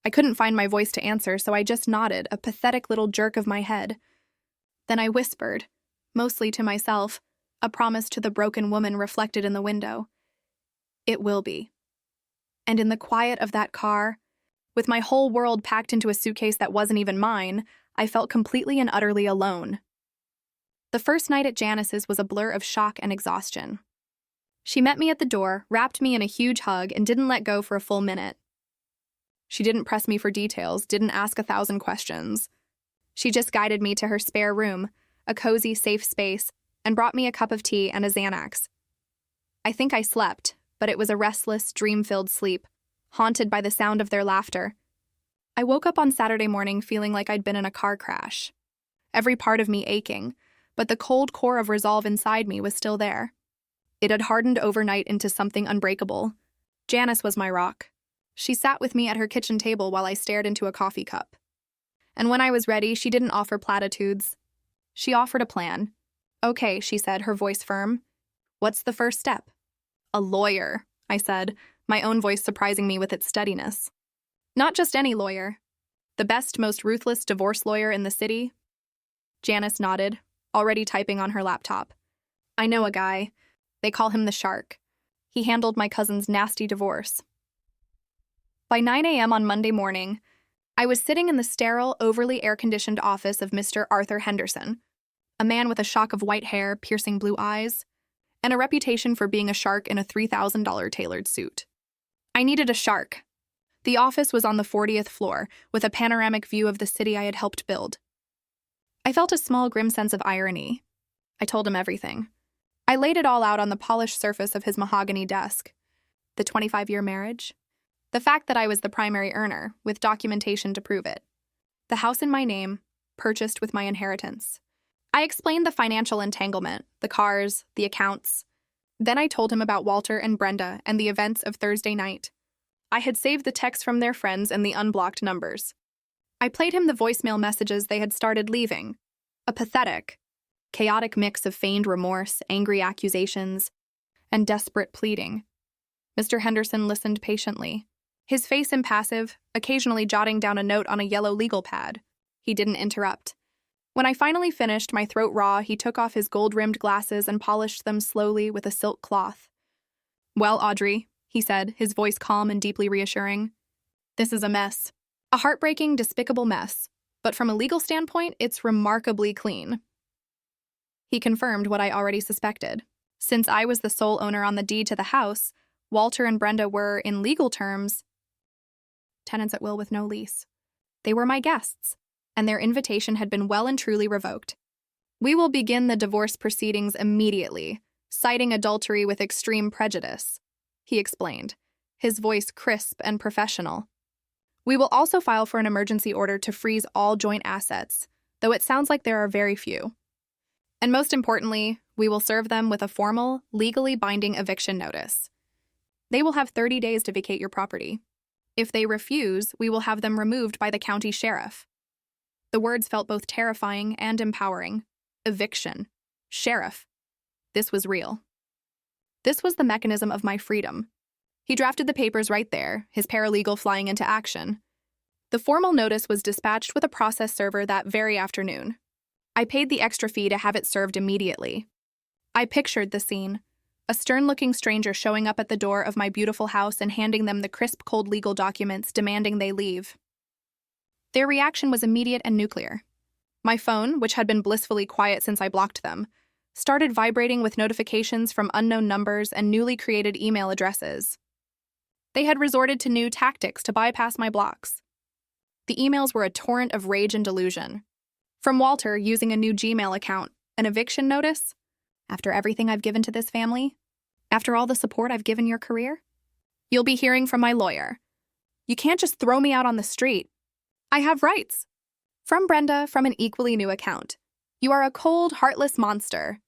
I couldn't find my voice to answer, so I just nodded, a pathetic little jerk of my head. Then I whispered, mostly to myself, a promise to the broken woman reflected in the window. It will be. And in the quiet of that car, with my whole world packed into a suitcase that wasn't even mine, I felt completely and utterly alone. The first night at Janice's was a blur of shock and exhaustion. She met me at the door, wrapped me in a huge hug, and didn't let go for a full minute. She didn't press me for details, didn't ask 1,000 questions. She just guided me to her spare room, a cozy, safe space, and brought me a cup of tea and a Xanax. I think I slept, but it was a restless, dream-filled sleep, haunted by the sound of their laughter. I woke up on Saturday morning feeling like I'd been in a car crash, every part of me aching, but the cold core of resolve inside me was still there. It had hardened overnight into something unbreakable. Janice was my rock. She sat with me at her kitchen table while I stared into a coffee cup. And when I was ready, she didn't offer platitudes. She offered a plan. "Okay," she said, her voice firm. "What's the first step?" "A lawyer," I said, my own voice surprising me with its steadiness. "Not just any lawyer. The best, most ruthless divorce lawyer in the city." Janice nodded, already typing on her laptop. "I know a guy. They call him the Shark. He handled my cousin's nasty divorce." By 9 a.m. on Monday morning, I was sitting in the sterile, overly air-conditioned office of Mr. Arthur Henderson, a man with a shock of white hair, piercing blue eyes, and a reputation for being a shark in a $3,000 tailored suit. I needed a shark. The office was on the 40th floor, with a panoramic view of the city I had helped build. I felt a small, grim sense of irony. I told him everything. I laid it all out on the polished surface of his mahogany desk. The 25-year marriage. The fact that I was the primary earner, with documentation to prove it. The house in my name, purchased with my inheritance. I explained the financial entanglement, the cars, the accounts. Then I told him about Walter and Brenda and the events of Thursday night. I had saved the texts from their friends and the unblocked numbers. I played him the voicemail messages they had started leaving. A pathetic, chaotic mix of feigned remorse, angry accusations, and desperate pleading. Mr. Henderson listened patiently, his face impassive, occasionally jotting down a note on a yellow legal pad. He didn't interrupt. When I finally finished, my throat raw, he took off his gold-rimmed glasses and polished them slowly with a silk cloth. "Well, Audrey," he said, his voice calm and deeply reassuring, "this is a mess. A heartbreaking, despicable mess. But from a legal standpoint, it's remarkably clean." He confirmed what I already suspected. Since I was the sole owner on the deed to the house, Walter and Brenda were, in legal terms, tenants at will with no lease. They were my guests, and their invitation had been well and truly revoked. "We will begin the divorce proceedings immediately, citing adultery with extreme prejudice," he explained, his voice crisp and professional. "We will also file for an emergency order to freeze all joint assets, though it sounds like there are very few. And most importantly, we will serve them with a formal, legally binding eviction notice. They will have 30 days to vacate your property. If they refuse, we will have them removed by the county sheriff. The words felt both terrifying and empowering. Eviction. Sheriff. This was real. This was the mechanism of my freedom. He drafted the papers right there, his paralegal flying into action. The formal notice was dispatched with a process server that very afternoon. I paid the extra fee to have it served immediately. I pictured the scene. A stern-looking stranger showing up at the door of my beautiful house and handing them the crisp, cold legal documents demanding they leave. Their reaction was immediate and nuclear. My phone, which had been blissfully quiet since I blocked them, started vibrating with notifications from unknown numbers and newly created email addresses. They had resorted to new tactics to bypass my blocks. The emails were a torrent of rage and delusion. From Walter using a new Gmail account, an eviction notice. After everything I've given to this family? After all the support I've given your career? You'll be hearing from my lawyer. You can't just throw me out on the street. I have rights. From Brenda, from an equally new account. You are a cold, heartless monster.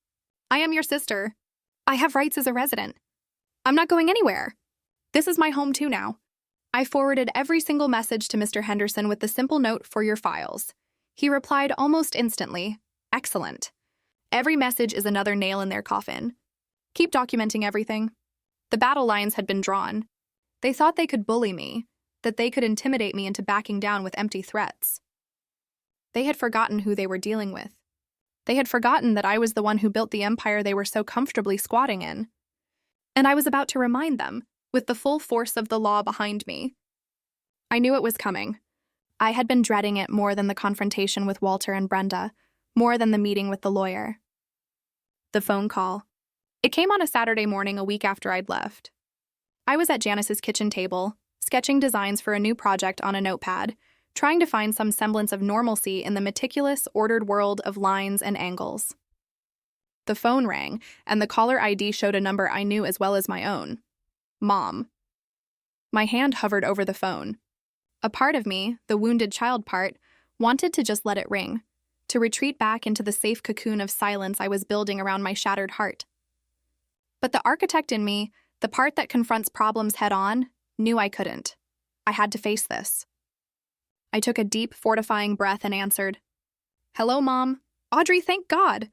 I am your sister. I have rights as a resident. I'm not going anywhere. This is my home too now. I forwarded every single message to Mr. Henderson with the simple note for your files. He replied almost instantly, excellent. Every message is another nail in their coffin. Keep documenting everything. The battle lines had been drawn. They thought they could bully me, that they could intimidate me into backing down with empty threats. They had forgotten who they were dealing with. They had forgotten that I was the one who built the empire they were so comfortably squatting in. And I was about to remind them, with the full force of the law behind me. I knew it was coming. I had been dreading it more than the confrontation with Walter and Brenda, more than the meeting with the lawyer. The phone call. It came on a Saturday morning a week after I'd left. I was at Janice's kitchen table, sketching designs for a new project on a notepad, trying to find some semblance of normalcy in the meticulous, ordered world of lines and angles. The phone rang, and the caller ID showed a number I knew as well as my own. Mom. My hand hovered over the phone. A part of me, the wounded child part, wanted to just let it ring, to retreat back into the safe cocoon of silence I was building around my shattered heart. But the architect in me, the part that confronts problems head-on, knew I couldn't. I had to face this. I took a deep, fortifying breath and answered, "Hello, Mom. Audrey, thank God."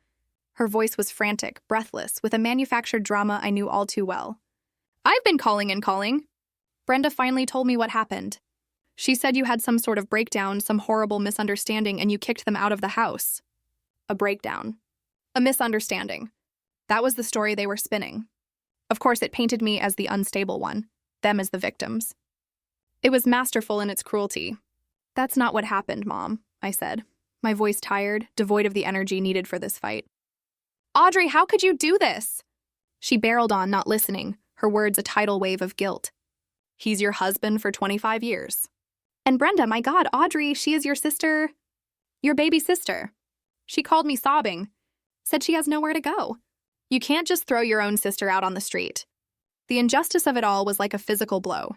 Her voice was frantic, breathless, with a manufactured drama I knew all too well. "I've been calling and calling." Brenda finally told me what happened. She said you had some sort of breakdown, some horrible misunderstanding, and you kicked them out of the house. A breakdown. A misunderstanding. That was the story they were spinning. Of course, it painted me as the unstable one, them as the victims. It was masterful in its cruelty. "That's not what happened, Mom," I said, my voice tired, devoid of the energy needed for this fight. "Audrey, how could you do this?" She barreled on, not listening, her words a tidal wave of guilt. "He's your husband for 25 years. And Brenda, my God, Audrey, she is your sister, your baby sister." She called me sobbing, said she has nowhere to go. You can't just throw your own sister out on the street. The injustice of it all was like a physical blow.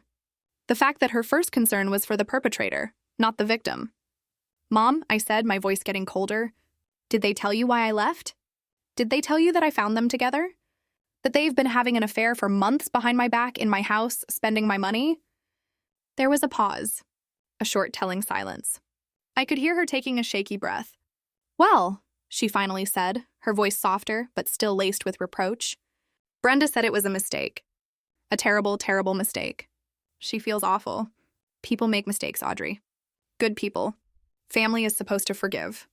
The fact that her first concern was for the perpetrator, not the victim. "Mom," I said, my voice getting colder, "did they tell you why I left? Did they tell you that I found them together? That they've been having an affair for months behind my back in my house, spending my money?" There was a pause. A short, telling silence. I could hear her taking a shaky breath. "Well," she finally said, her voice softer, but still laced with reproach. "Brenda said it was a mistake. A terrible, terrible mistake. She feels awful. People make mistakes, Audrey. Good people. Family is supposed to forgive.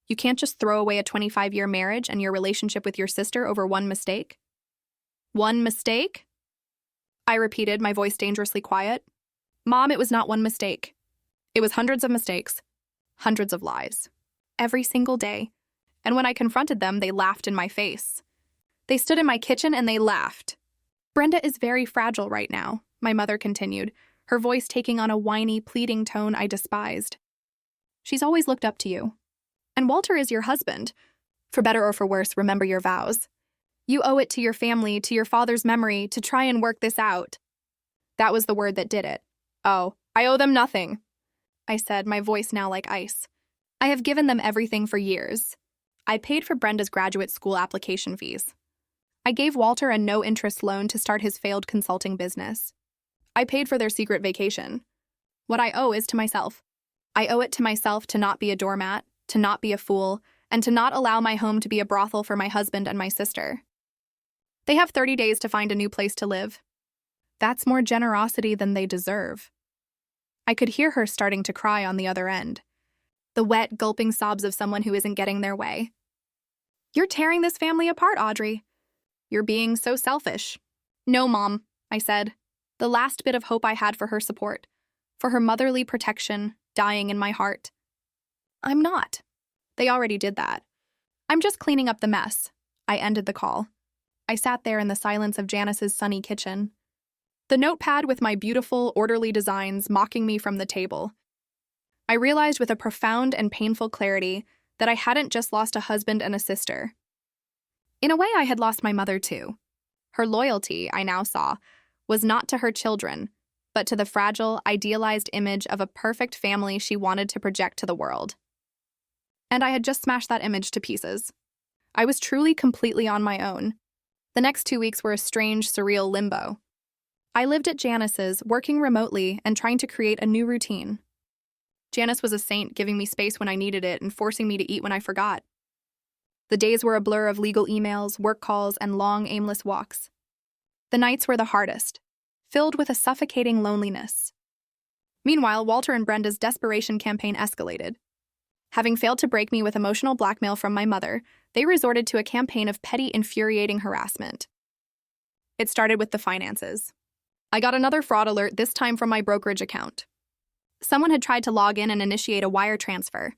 You can't just throw away a 25-year marriage and your relationship with your sister over one mistake." "One mistake?" I repeated, my voice dangerously quiet. "Mom, it was not one mistake. It was hundreds of mistakes, hundreds of lies, every single day. And when I confronted them, they laughed in my face. They stood in my kitchen and they laughed. Brenda is very fragile right now," my mother continued, her voice taking on a whiny, pleading tone I despised. "She's always looked up to you. And Walter is your husband. For better or for worse, remember your vows. You owe it to your family, to your father's memory, to try and work this out." That was the word that did it. "Oh, I owe them nothing," I said, my voice now like ice. I have given them everything for years. I paid for Brenda's graduate school application fees. I gave Walter a no-interest loan to start his failed consulting business. I paid for their secret vacation. What I owe is to myself. I owe it to myself to not be a doormat, to not be a fool, and to not allow my home to be a brothel for my husband and my sister. They have 30 days to find a new place to live. That's more generosity than they deserve. I could hear her starting to cry on the other end. The wet, gulping sobs of someone who isn't getting their way. You're tearing this family apart, Audrey. You're being so selfish. No, Mom, I said, the last bit of hope I had for her support, for her motherly protection, dying in my heart. I'm not. They already did that. I'm just cleaning up the mess. I ended the call. I sat there in the silence of Janice's sunny kitchen. The notepad with my beautiful, orderly designs mocking me from the table. I realized with a profound and painful clarity that I hadn't just lost a husband and a sister. In a way, I had lost my mother too. Her loyalty, I now saw, was not to her children, but to the fragile, idealized image of a perfect family she wanted to project to the world. And I had just smashed that image to pieces. I was truly completely on my own. The next 2 weeks were a strange, surreal limbo. I lived at Janice's, working remotely and trying to create a new routine. Janice was a saint, giving me space when I needed it and forcing me to eat when I forgot. The days were a blur of legal emails, work calls, and long, aimless walks. The nights were the hardest, filled with a suffocating loneliness. Meanwhile, Walter and Brenda's desperation campaign escalated. Having failed to break me with emotional blackmail from my mother, they resorted to a campaign of petty, infuriating harassment. It started with the finances. I got another fraud alert, this time from my brokerage account. Someone had tried to log in and initiate a wire transfer.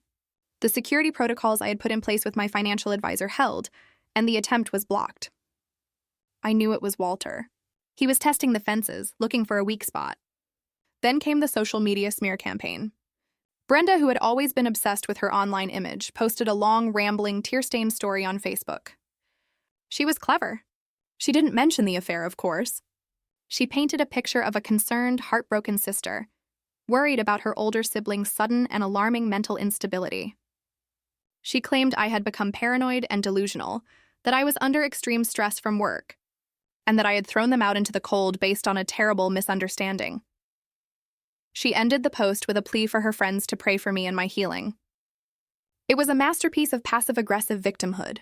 The security protocols I had put in place with my financial advisor held, and the attempt was blocked. I knew it was Walter. He was testing the fences, looking for a weak spot. Then came the social media smear campaign. Brenda, who had always been obsessed with her online image, posted a long, rambling, tear-stained story on Facebook. She was clever. She didn't mention the affair, of course. She painted a picture of a concerned, heartbroken sister, worried about her older sibling's sudden and alarming mental instability. She claimed I had become paranoid and delusional, that I was under extreme stress from work, and that I had thrown them out into the cold based on a terrible misunderstanding. She ended the post with a plea for her friends to pray for me and my healing. It was a masterpiece of passive-aggressive victimhood.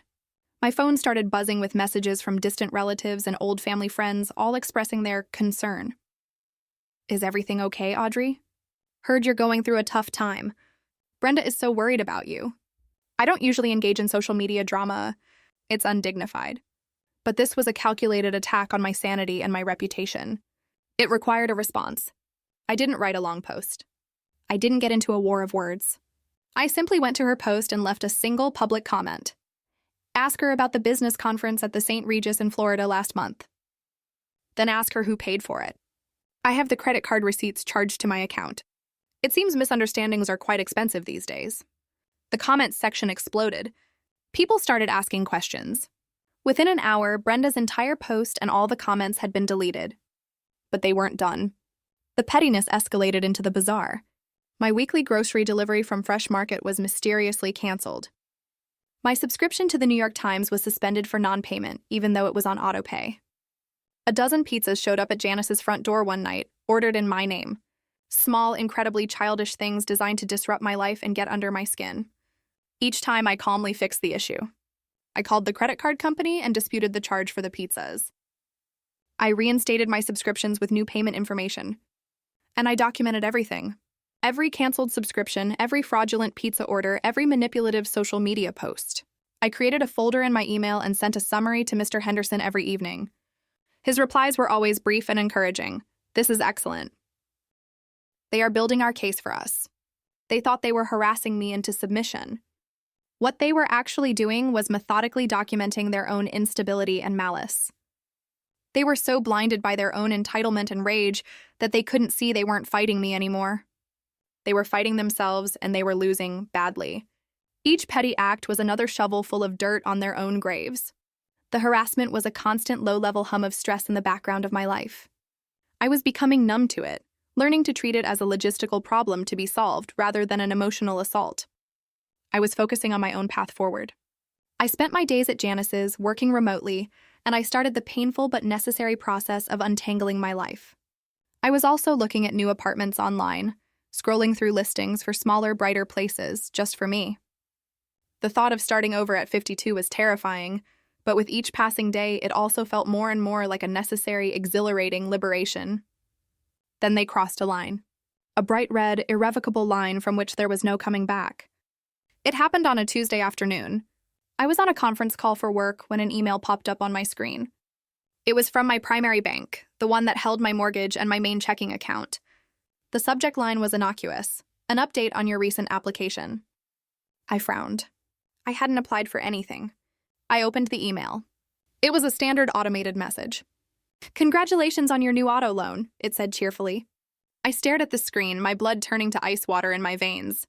My phone started buzzing with messages from distant relatives and old family friends, all expressing their concern. Is everything okay, Audrey? Heard you're going through a tough time. Brenda is so worried about you. I don't usually engage in social media drama. It's undignified. But this was a calculated attack on my sanity and my reputation. It required a response. I didn't write a long post. I didn't get into a war of words. I simply went to her post and left a single public comment. Ask her about the business conference at the St. Regis in Florida last month. Then ask her who paid for it. I have the credit card receipts charged to my account. It seems misunderstandings are quite expensive these days. The comments section exploded. People started asking questions. Within an hour, Brenda's entire post and all the comments had been deleted. But they weren't done. The pettiness escalated into the bizarre. My weekly grocery delivery from Fresh Market was mysteriously canceled. My subscription to the New York Times was suspended for non-payment, even though it was on autopay. A dozen pizzas showed up at Janice's front door one night, ordered in my name. Small, incredibly childish things designed to disrupt my life and get under my skin. Each time, I calmly fixed the issue. I called the credit card company and disputed the charge for the pizzas. I reinstated my subscriptions with new payment information. And I documented everything. Every canceled subscription, every fraudulent pizza order, every manipulative social media post. I created a folder in my email and sent a summary to Mr. Henderson every evening. His replies were always brief and encouraging. This is excellent. They are building our case for us. They thought they were harassing me into submission. What they were actually doing was methodically documenting their own instability and malice. They were so blinded by their own entitlement and rage that they couldn't see they weren't fighting me anymore. They were fighting themselves, and they were losing badly. Each petty act was another shovel full of dirt on their own graves. The harassment was a constant low-level hum of stress in the background of my life. I was becoming numb to it, learning to treat it as a logistical problem to be solved rather than an emotional assault. I was focusing on my own path forward. I spent my days at Janice's, working remotely, and I started the painful but necessary process of untangling my life. I was also looking at new apartments online, scrolling through listings for smaller, brighter places just for me. The thought of starting over at 52 was terrifying, but with each passing day, it also felt more and more like a necessary, exhilarating liberation. Then they crossed a line. A bright red, irrevocable line from which there was no coming back. It happened on a Tuesday afternoon. I was on a conference call for work when an email popped up on my screen. It was from my primary bank, the one that held my mortgage and my main checking account. The subject line was innocuous, an update on your recent application. I frowned. I hadn't applied for anything. I opened the email. It was a standard automated message. "Congratulations on your new auto loan," it said cheerfully. I stared at the screen, my blood turning to ice water in my veins.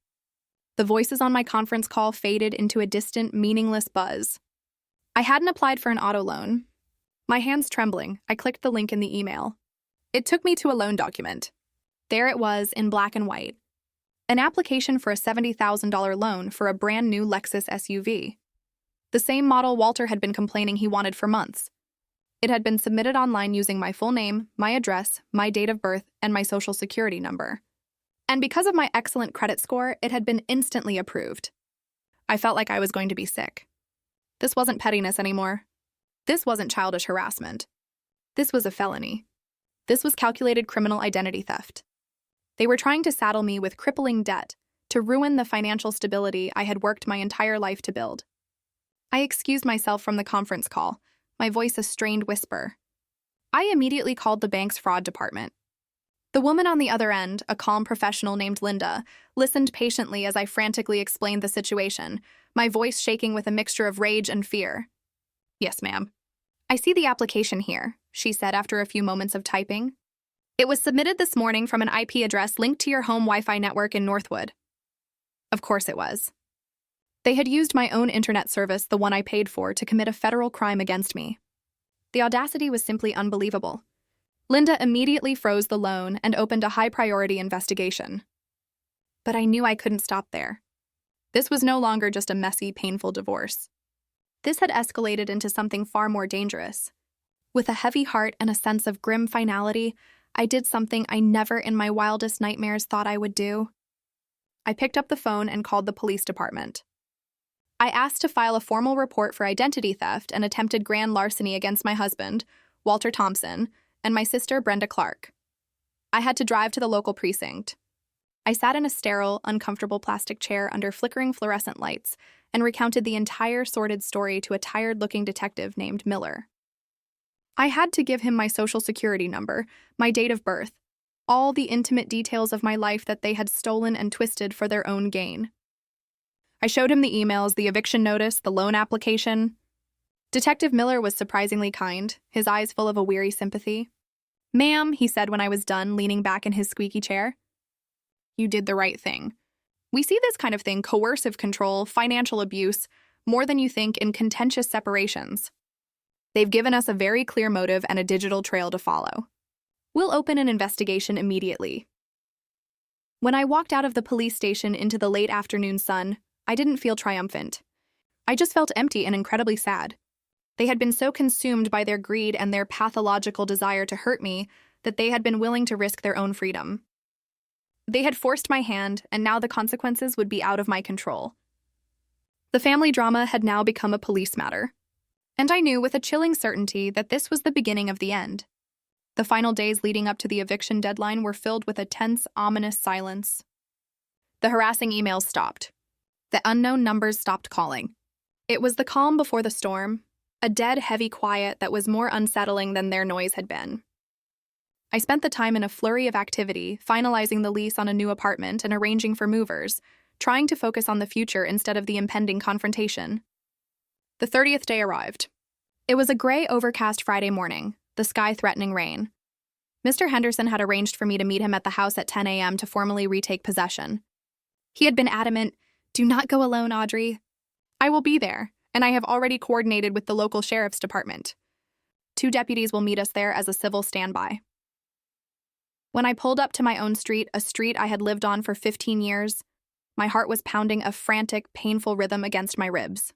The voices on my conference call faded into a distant, meaningless buzz. I hadn't applied for an auto loan. My hands trembling, I clicked the link in the email. It took me to a loan document. There it was in black and white. An application for a $70,000 loan for a brand new Lexus SUV. The same model Walter had been complaining he wanted for months. It had been submitted online using my full name, my address, my date of birth, and my social security number. And because of my excellent credit score, it had been instantly approved. I felt like I was going to be sick. This wasn't pettiness anymore. This wasn't childish harassment. This was a felony. This was calculated criminal identity theft. They were trying to saddle me with crippling debt to ruin the financial stability I had worked my entire life to build. I excused myself from the conference call, my voice a strained whisper. I immediately called the bank's fraud department. The woman on the other end, a calm professional named Linda, listened patiently as I frantically explained the situation, my voice shaking with a mixture of rage and fear. "Yes, ma'am. I see the application here," she said after a few moments of typing. "It was submitted this morning from an IP address linked to your home Wi-Fi network in Northwood." Of course it was. They had used my own internet service, the one I paid for, to commit a federal crime against me. The audacity was simply unbelievable. Linda immediately froze the loan and opened a high-priority investigation. But I knew I couldn't stop there. This was no longer just a messy, painful divorce. This had escalated into something far more dangerous. With a heavy heart and a sense of grim finality, I did something I never in my wildest nightmares thought I would do. I picked up the phone and called the police department. I asked to file a formal report for identity theft and attempted grand larceny against my husband, Walter Thompson, and my sister, Brenda Clark. I had to drive to the local precinct. I sat in a sterile, uncomfortable plastic chair under flickering fluorescent lights and recounted the entire sordid story to a tired-looking detective named Miller. I had to give him my social security number, my date of birth, all the intimate details of my life that they had stolen and twisted for their own gain. I showed him the emails, the eviction notice, the loan application. Detective Miller was surprisingly kind, his eyes full of a weary sympathy. "Ma'am," he said when I was done, leaning back in his squeaky chair, "you did the right thing. We see this kind of thing, coercive control, financial abuse, more than you think in contentious separations. They've given us a very clear motive and a digital trail to follow. We'll open an investigation immediately." When I walked out of the police station into the late afternoon sun, I didn't feel triumphant. I just felt empty and incredibly sad. They had been so consumed by their greed and their pathological desire to hurt me that they had been willing to risk their own freedom. They had forced my hand, and now the consequences would be out of my control. The family drama had now become a police matter. And I knew with a chilling certainty that this was the beginning of the end. The final days leading up to the eviction deadline were filled with a tense, ominous silence. The harassing emails stopped. The unknown numbers stopped calling. It was the calm before the storm, a dead, heavy quiet that was more unsettling than their noise had been. I spent the time in a flurry of activity, finalizing the lease on a new apartment and arranging for movers, trying to focus on the future instead of the impending confrontation. The 30th day arrived. It was a gray, overcast Friday morning, the sky threatening rain. Mr. Henderson had arranged for me to meet him at the house at 10 a.m. to formally retake possession. He had been adamant, "Do not go alone, Audrey. I will be there, and I have already coordinated with the local sheriff's department. 2 deputies will meet us there as a civil standby." When I pulled up to my own street, a street I had lived on for 15 years, My heart was pounding a frantic, painful rhythm against my ribs.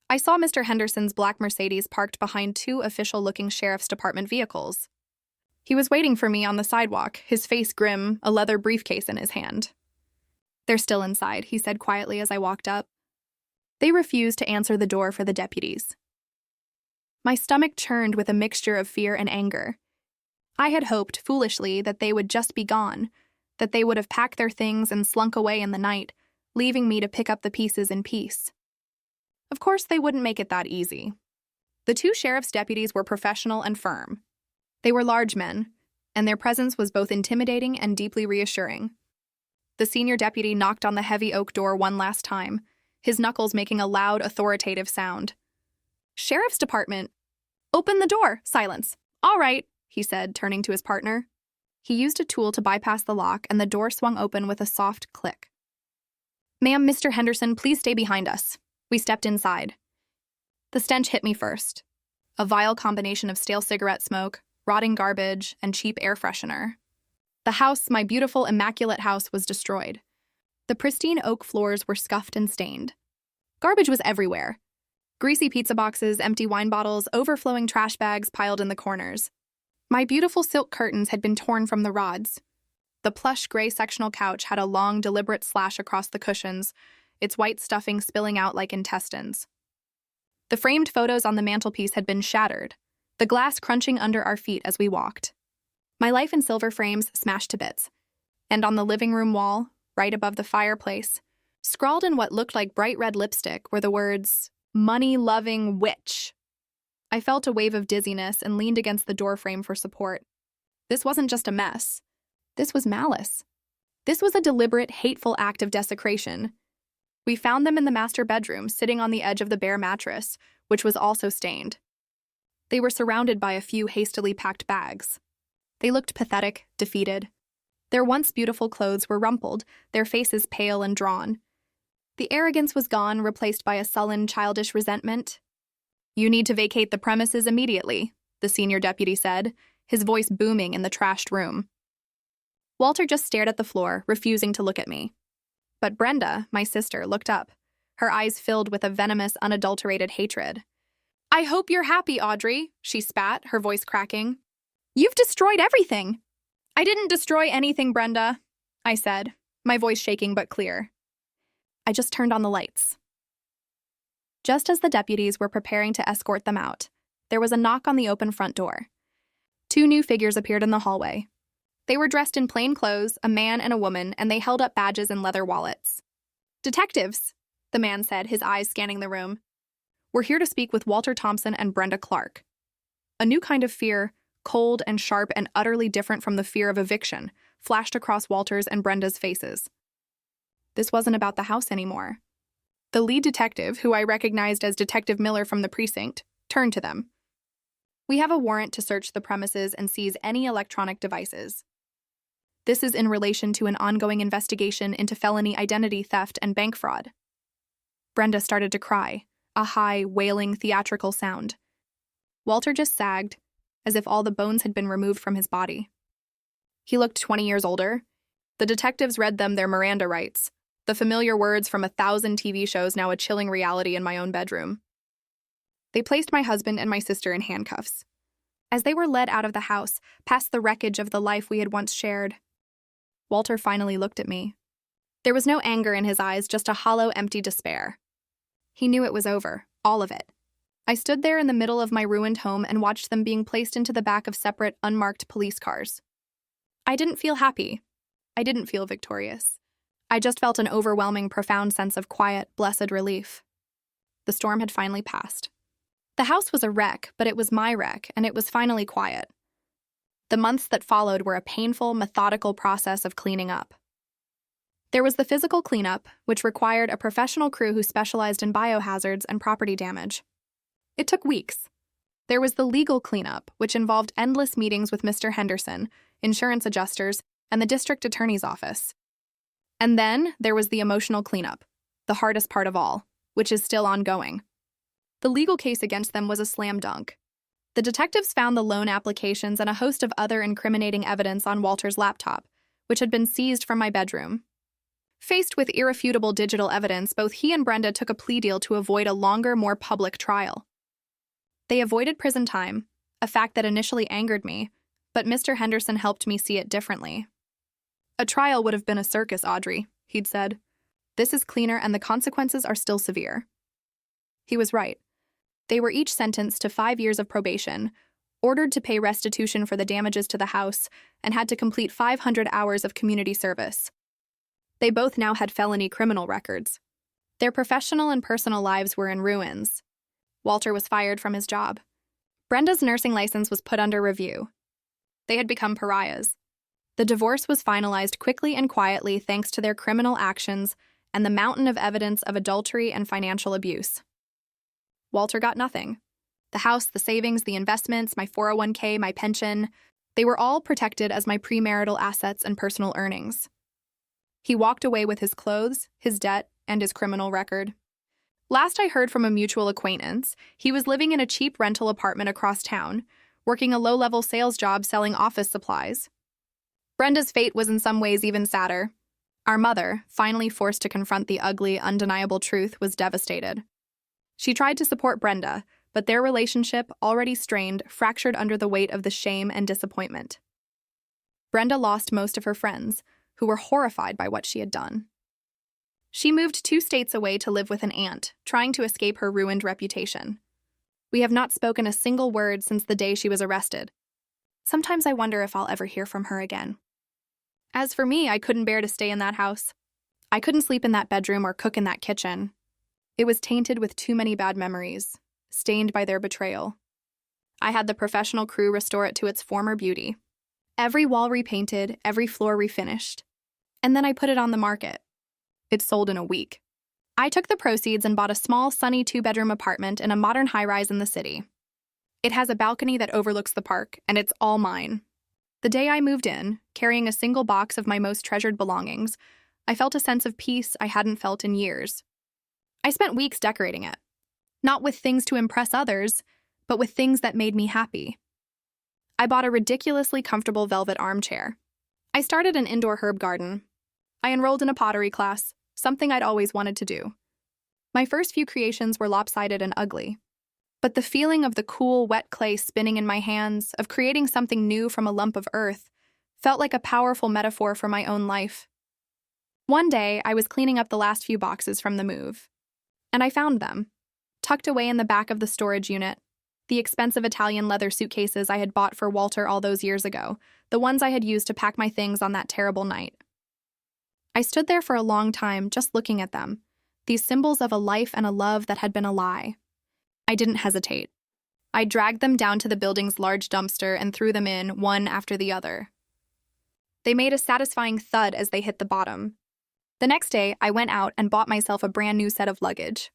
I saw Mr. Henderson's black Mercedes parked behind two official-looking sheriff's department vehicles. He was waiting for me on the sidewalk, his face grim, a leather briefcase in his hand. "They're still inside," he said quietly as I walked up. They refused to answer the door for the deputies. My stomach churned with a mixture of fear and anger. I had hoped, foolishly, that they would just be gone, that they would have packed their things and slunk away in the night, leaving me to pick up the pieces in peace. Of course, they wouldn't make it that easy. The two sheriff's deputies were professional and firm. They were large men, and their presence was both intimidating and deeply reassuring. The senior deputy knocked on the heavy oak door one last time, his knuckles making a loud, authoritative sound. "Sheriff's Department! Open the door! Silence! All right," he said, turning to his partner. He used a tool to bypass the lock, and the door swung open with a soft click. "Ma'am, Mr. Henderson, please stay behind us." We stepped inside. The stench hit me first. A vile combination of stale cigarette smoke, rotting garbage, and cheap air freshener. The house, my beautiful, immaculate house, was destroyed. The pristine oak floors were scuffed and stained. Garbage was everywhere. Greasy pizza boxes, empty wine bottles, overflowing trash bags piled in the corners. My beautiful silk curtains had been torn from the rods. The plush gray sectional couch had a long, deliberate slash across the cushions, its white stuffing spilling out like intestines. The framed photos on the mantelpiece had been shattered, the glass crunching under our feet as we walked. My life in silver frames smashed to bits, and on the living room wall, right above the fireplace, scrawled in what looked like bright red lipstick, were the words, "Money-loving witch." I felt a wave of dizziness and leaned against the doorframe for support. This wasn't just a mess. This was malice. This was a deliberate, hateful act of desecration. We found them in the master bedroom, sitting on the edge of the bare mattress, which was also stained. They were surrounded by a few hastily packed bags. They looked pathetic, defeated. Their once beautiful clothes were rumpled, their faces pale and drawn. The arrogance was gone, replaced by a sullen, childish resentment. "You need to vacate the premises immediately," the senior deputy said, his voice booming in the trashed room. Walter just stared at the floor, refusing to look at me. But Brenda, my sister, looked up, her eyes filled with a venomous, unadulterated hatred. "I hope you're happy, Audrey," she spat, her voice cracking. "You've destroyed everything." "I didn't destroy anything, Brenda," I said, my voice shaking but clear. "I just turned on the lights." Just as the deputies were preparing to escort them out, there was a knock on the open front door. Two new figures appeared in the hallway. They were dressed in plain clothes, a man and a woman, and they held up badges and leather wallets. "Detectives," the man said, his eyes scanning the room. "We're here to speak with Walter Thompson and Brenda Clark." A new kind of fear, cold and sharp and utterly different from the fear of eviction, flashed across Walter's and Brenda's faces. This wasn't about the house anymore. The lead detective, who I recognized as Detective Miller from the precinct, turned to them. "We have a warrant to search the premises and seize any electronic devices. This is in relation to an ongoing investigation into felony identity theft and bank fraud." Brenda started to cry, a high, wailing, theatrical sound. Walter just sagged, as if all the bones had been removed from his body. He looked 20 years older. The detectives read them their Miranda rights, the familiar words from 1,000 TV shows now a chilling reality in my own bedroom. They placed my husband and my sister in handcuffs. As they were led out of the house, past the wreckage of the life we had once shared, Walter finally looked at me. There was no anger in his eyes, just a hollow, empty despair. He knew it was over, all of it. I stood there in the middle of my ruined home and watched them being placed into the back of separate, unmarked police cars. I didn't feel happy. I didn't feel victorious. I just felt an overwhelming, profound sense of quiet, blessed relief. The storm had finally passed. The house was a wreck, but it was my wreck, and it was finally quiet. The months that followed were a painful, methodical process of cleaning up. There was the physical cleanup, which required a professional crew who specialized in biohazards and property damage. It took weeks. There was the legal cleanup, which involved endless meetings with Mr. Henderson, insurance adjusters, and the district attorney's office. And then there was the emotional cleanup, the hardest part of all, which is still ongoing. The legal case against them was a slam dunk. The detectives found the loan applications and a host of other incriminating evidence on Walter's laptop, which had been seized from my bedroom. Faced with irrefutable digital evidence, both he and Brenda took a plea deal to avoid a longer, more public trial. They avoided prison time, a fact that initially angered me, but Mr. Henderson helped me see it differently. "A trial would have been a circus, Audrey," he'd said. "This is cleaner and the consequences are still severe." He was right. They were each sentenced to 5 years of probation, ordered to pay restitution for the damages to the house, and had to complete 500 hours of community service. They both now had felony criminal records. Their professional and personal lives were in ruins. Walter was fired from his job. Brenda's nursing license was put under review. They had become pariahs. The divorce was finalized quickly and quietly thanks to their criminal actions and the mountain of evidence of adultery and financial abuse. Walter got nothing. The house, the savings, the investments, my 401k, my pension, they were all protected as my premarital assets and personal earnings. He walked away with his clothes, his debt, and his criminal record. Last I heard from a mutual acquaintance, he was living in a cheap rental apartment across town, working a low-level sales job selling office supplies. Brenda's fate was in some ways even sadder. Our mother, finally forced to confront the ugly, undeniable truth, was devastated. She tried to support Brenda, but their relationship, already strained, fractured under the weight of the shame and disappointment. Brenda lost most of her friends, who were horrified by what she had done. She moved 2 states away to live with an aunt, trying to escape her ruined reputation. We have not spoken a single word since the day she was arrested. Sometimes I wonder if I'll ever hear from her again. As for me, I couldn't bear to stay in that house. I couldn't sleep in that bedroom or cook in that kitchen. It was tainted with too many bad memories, stained by their betrayal. I had the professional crew restore it to its former beauty. Every wall repainted, every floor refinished. And then I put it on the market. It sold in a week. I took the proceeds and bought a small, sunny 2-bedroom apartment in a modern high-rise in the city. It has a balcony that overlooks the park, and it's all mine. The day I moved in, carrying a single box of my most treasured belongings, I felt a sense of peace I hadn't felt in years. I spent weeks decorating it. Not with things to impress others, but with things that made me happy. I bought a ridiculously comfortable velvet armchair. I started an indoor herb garden. I enrolled in a pottery class, something I'd always wanted to do. My first few creations were lopsided and ugly. But the feeling of the cool, wet clay spinning in my hands, of creating something new from a lump of earth, felt like a powerful metaphor for my own life. One day, I was cleaning up the last few boxes from the move, and I found them, tucked away in the back of the storage unit, the expensive Italian leather suitcases I had bought for Walter all those years ago, the ones I had used to pack my things on that terrible night. I stood there for a long time just looking at them, these symbols of a life and a love that had been a lie. I didn't hesitate. I dragged them down to the building's large dumpster and threw them in, one after the other. They made a satisfying thud as they hit the bottom. The next day, I went out and bought myself a brand new set of luggage.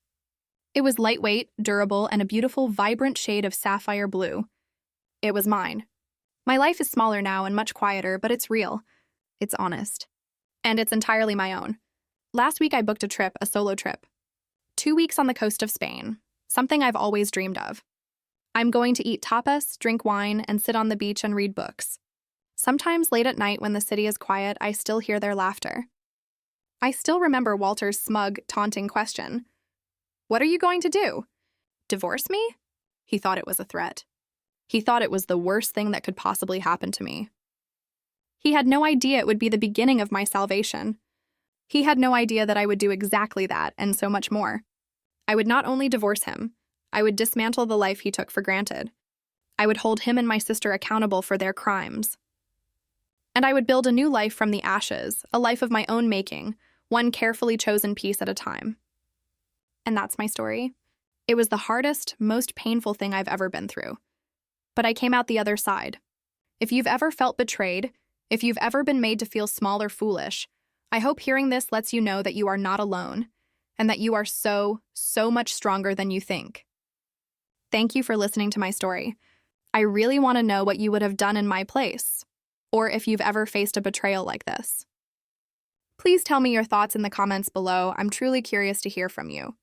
It was lightweight, durable, and a beautiful, vibrant shade of sapphire blue. It was mine. My life is smaller now and much quieter, but it's real. It's honest. And it's entirely my own. Last week I booked a trip, a solo trip. 2 weeks on the coast of Spain, something I've always dreamed of. I'm going to eat tapas, drink wine, and sit on the beach and read books. Sometimes late at night when the city is quiet, I still hear their laughter. I still remember Walter's smug, taunting question. "What are you going to do? Divorce me?" He thought it was a threat. He thought it was the worst thing that could possibly happen to me. He had no idea it would be the beginning of my salvation. He had no idea that I would do exactly that and so much more. I would not only divorce him, I would dismantle the life he took for granted. I would hold him and my sister accountable for their crimes. And I would build a new life from the ashes, a life of my own making, one carefully chosen piece at a time. And that's my story. It was the hardest, most painful thing I've ever been through. But I came out the other side. If you've ever felt betrayed, if you've ever been made to feel small or foolish, I hope hearing this lets you know that you are not alone, and that you are so much stronger than you think. Thank you for listening to my story. I really want to know what you would have done in my place, or if you've ever faced a betrayal like this. Please tell me your thoughts in the comments below. I'm truly curious to hear from you.